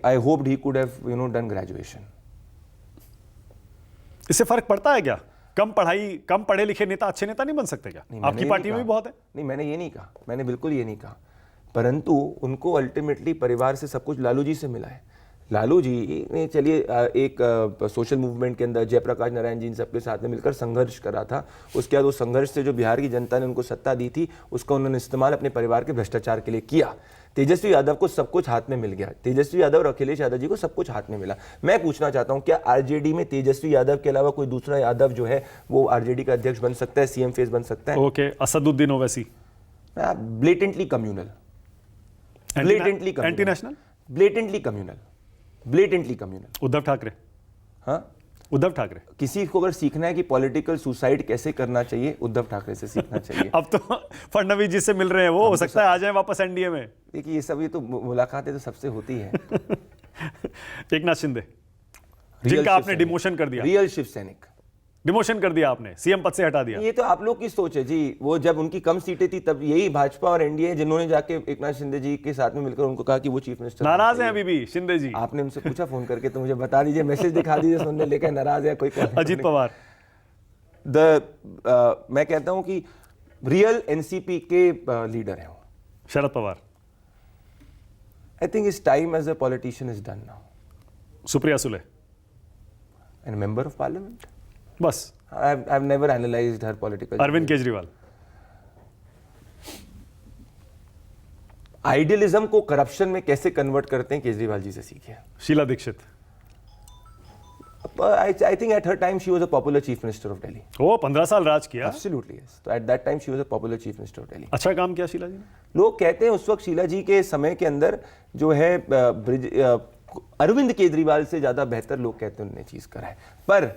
I hoped he could have done graduation. इससे फर्क पड़ता है क्या? कम पढ़े लिखे नेता अच्छे नेता नहीं बन सकते क्या? नहीं, आपकी मैंने पार्टी ये में नहीं भी बहुत है। नहीं, मैंने ये नहीं कहा, मैंने बिल्कुल ये नहीं कहा, परंतु उनको अल्टीमेटली परिवार से सब कुछ लालू जी से मिला है। लालू जी ने चलिए एक सोशल मूवमेंट के अंदर जयप्रकाश नारायण जी इन सबके साथ में मिलकर संघर्ष करा था। उसके बाद उस संघर्ष से जो बिहार की जनता ने उनको सत्ता दी थी, उसका उन्होंने इस्तेमाल अपने परिवार के भ्रष्टाचार के लिए किया। तेजस्वी यादव को सब कुछ हाथ में मिल गया, तेजस्वी यादव और अखिलेश यादव जी को सब कुछ हाथ में मिला। मैं पूछना चाहता हूं, क्या आरजेडी में तेजस्वी यादव के अलावा कोई दूसरा यादव जो है वो आरजेडी का अध्यक्ष बन सकता है, सीएम फेस बन सकता है? Okay, Asaduddin Owaisi blatantly communal, anti national, blatantly communal, blatantly communal. Uddhav Thackeray, हाँ, उद्धव ठाकरे। किसी को अगर सीखना है कि पॉलिटिकल सुसाइड कैसे करना चाहिए, उद्धव ठाकरे से सीखना चाहिए। अब तो फडणवीस जी से मिल रहे हैं वो, हो सकता है आ जाए वापस एनडीए में। देखिए ये तो मुलाकातें तो सबसे होती है। एकनाथ शिंदे, जिनका आपने डिमोशन कर दिया, रियल शिव सैनिक, डिमोशन कर दिया आपने, सीएम पद से हटा दिया। ये तो आप लोग की सोच है जी। वो जब उनकी कम सीटें थी तब यही भाजपा और एनडीए जिन्होंने जाके एकनाथ शिंदे जी के साथ में मिलकर उनको कहा कि वो चीफ मिनिस्टर नाराज हैं अभी भी शिंदे जी। आपने उनसे पूछा फोन करके तो मुझे बता दीजिए, मैसेज दिखा दीजिए, सुनने लेकर नाराज है कोई? अजीत पवार, मैं कहता हूं कि रियल एनसीपी के लीडर हैं वो। शरद पवार, आई थिंक इस time as a politician is done now. Supriya Sule, and member of parliament. बस। I've never analyzed her political. Arvind Kejriwal, idealism को करप्शन में कैसे कन्वर्ट करते हैं केजरीवाल जी से सीखिए। Sheila Dikshit, I think at her time she was a popular chief minister of Delhi. वो 15 साल राज किया। Absolutely yes. So at that time she was a popular chief minister of Delhi. अच्छा काम किया शीला जी ने। लोग कहते हैं उस वक्त शीला जी के समय के अंदर जो है अरविंद केजरीवाल से ज्यादा बेहतर लोग कहते हैं उन्होंने चीज करा है। पर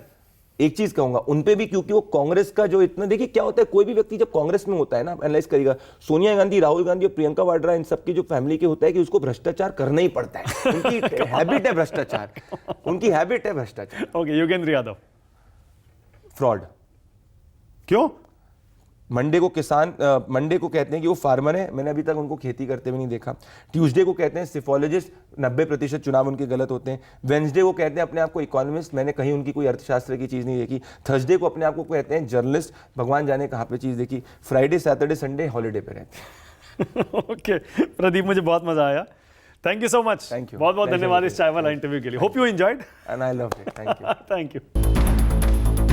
एक चीज कहूंगा उन पे भी, क्योंकि वो कांग्रेस का जो इतना, देखिए क्या होता है, कोई भी व्यक्ति जब कांग्रेस में होता है ना, एनालाइज करिएगा, सोनिया गांधी, राहुल गांधी और प्रियंका वाड्रा, इन सबकी जो फैमिली के होता है कि उसको भ्रष्टाचार करना ही पड़ता है। उनकी हैबिट है भ्रष्टाचार, उनकी हैबिट है भ्रष्टाचार। Okay, Yogendra Yadav, fraud. क्यों? मंडे को मंडे को कहते हैं कि वो फार्मर है, मैंने अभी तक उनको खेती करते हुए नहीं देखा। ट्यूसडे को कहते हैं सिफोलॉजिस्ट, 90% चुनाव उनके गलत होते हैं। वेंसडे को कहते हैं अपने आप को इकोनॉमिस्ट, मैंने कहीं उनकी कोई अर्थशास्त्र की चीज़ नहीं देखी। थर्सडे को अपने आप को कहते हैं जर्नलिस्ट, भगवान जाने कहाँ पे चीज़ देखी। फ्राइडे, सैटरडे, संडे हॉलीडे पे रहते हैं। ओके प्रदीप, मुझे बहुत मजा आया। Thank you so much. Thank you, बहुत बहुत धन्यवाद इस चाय वाला इंटरव्यू के लिए। Hope you enjoyed and I love it. Thank you. Thank you.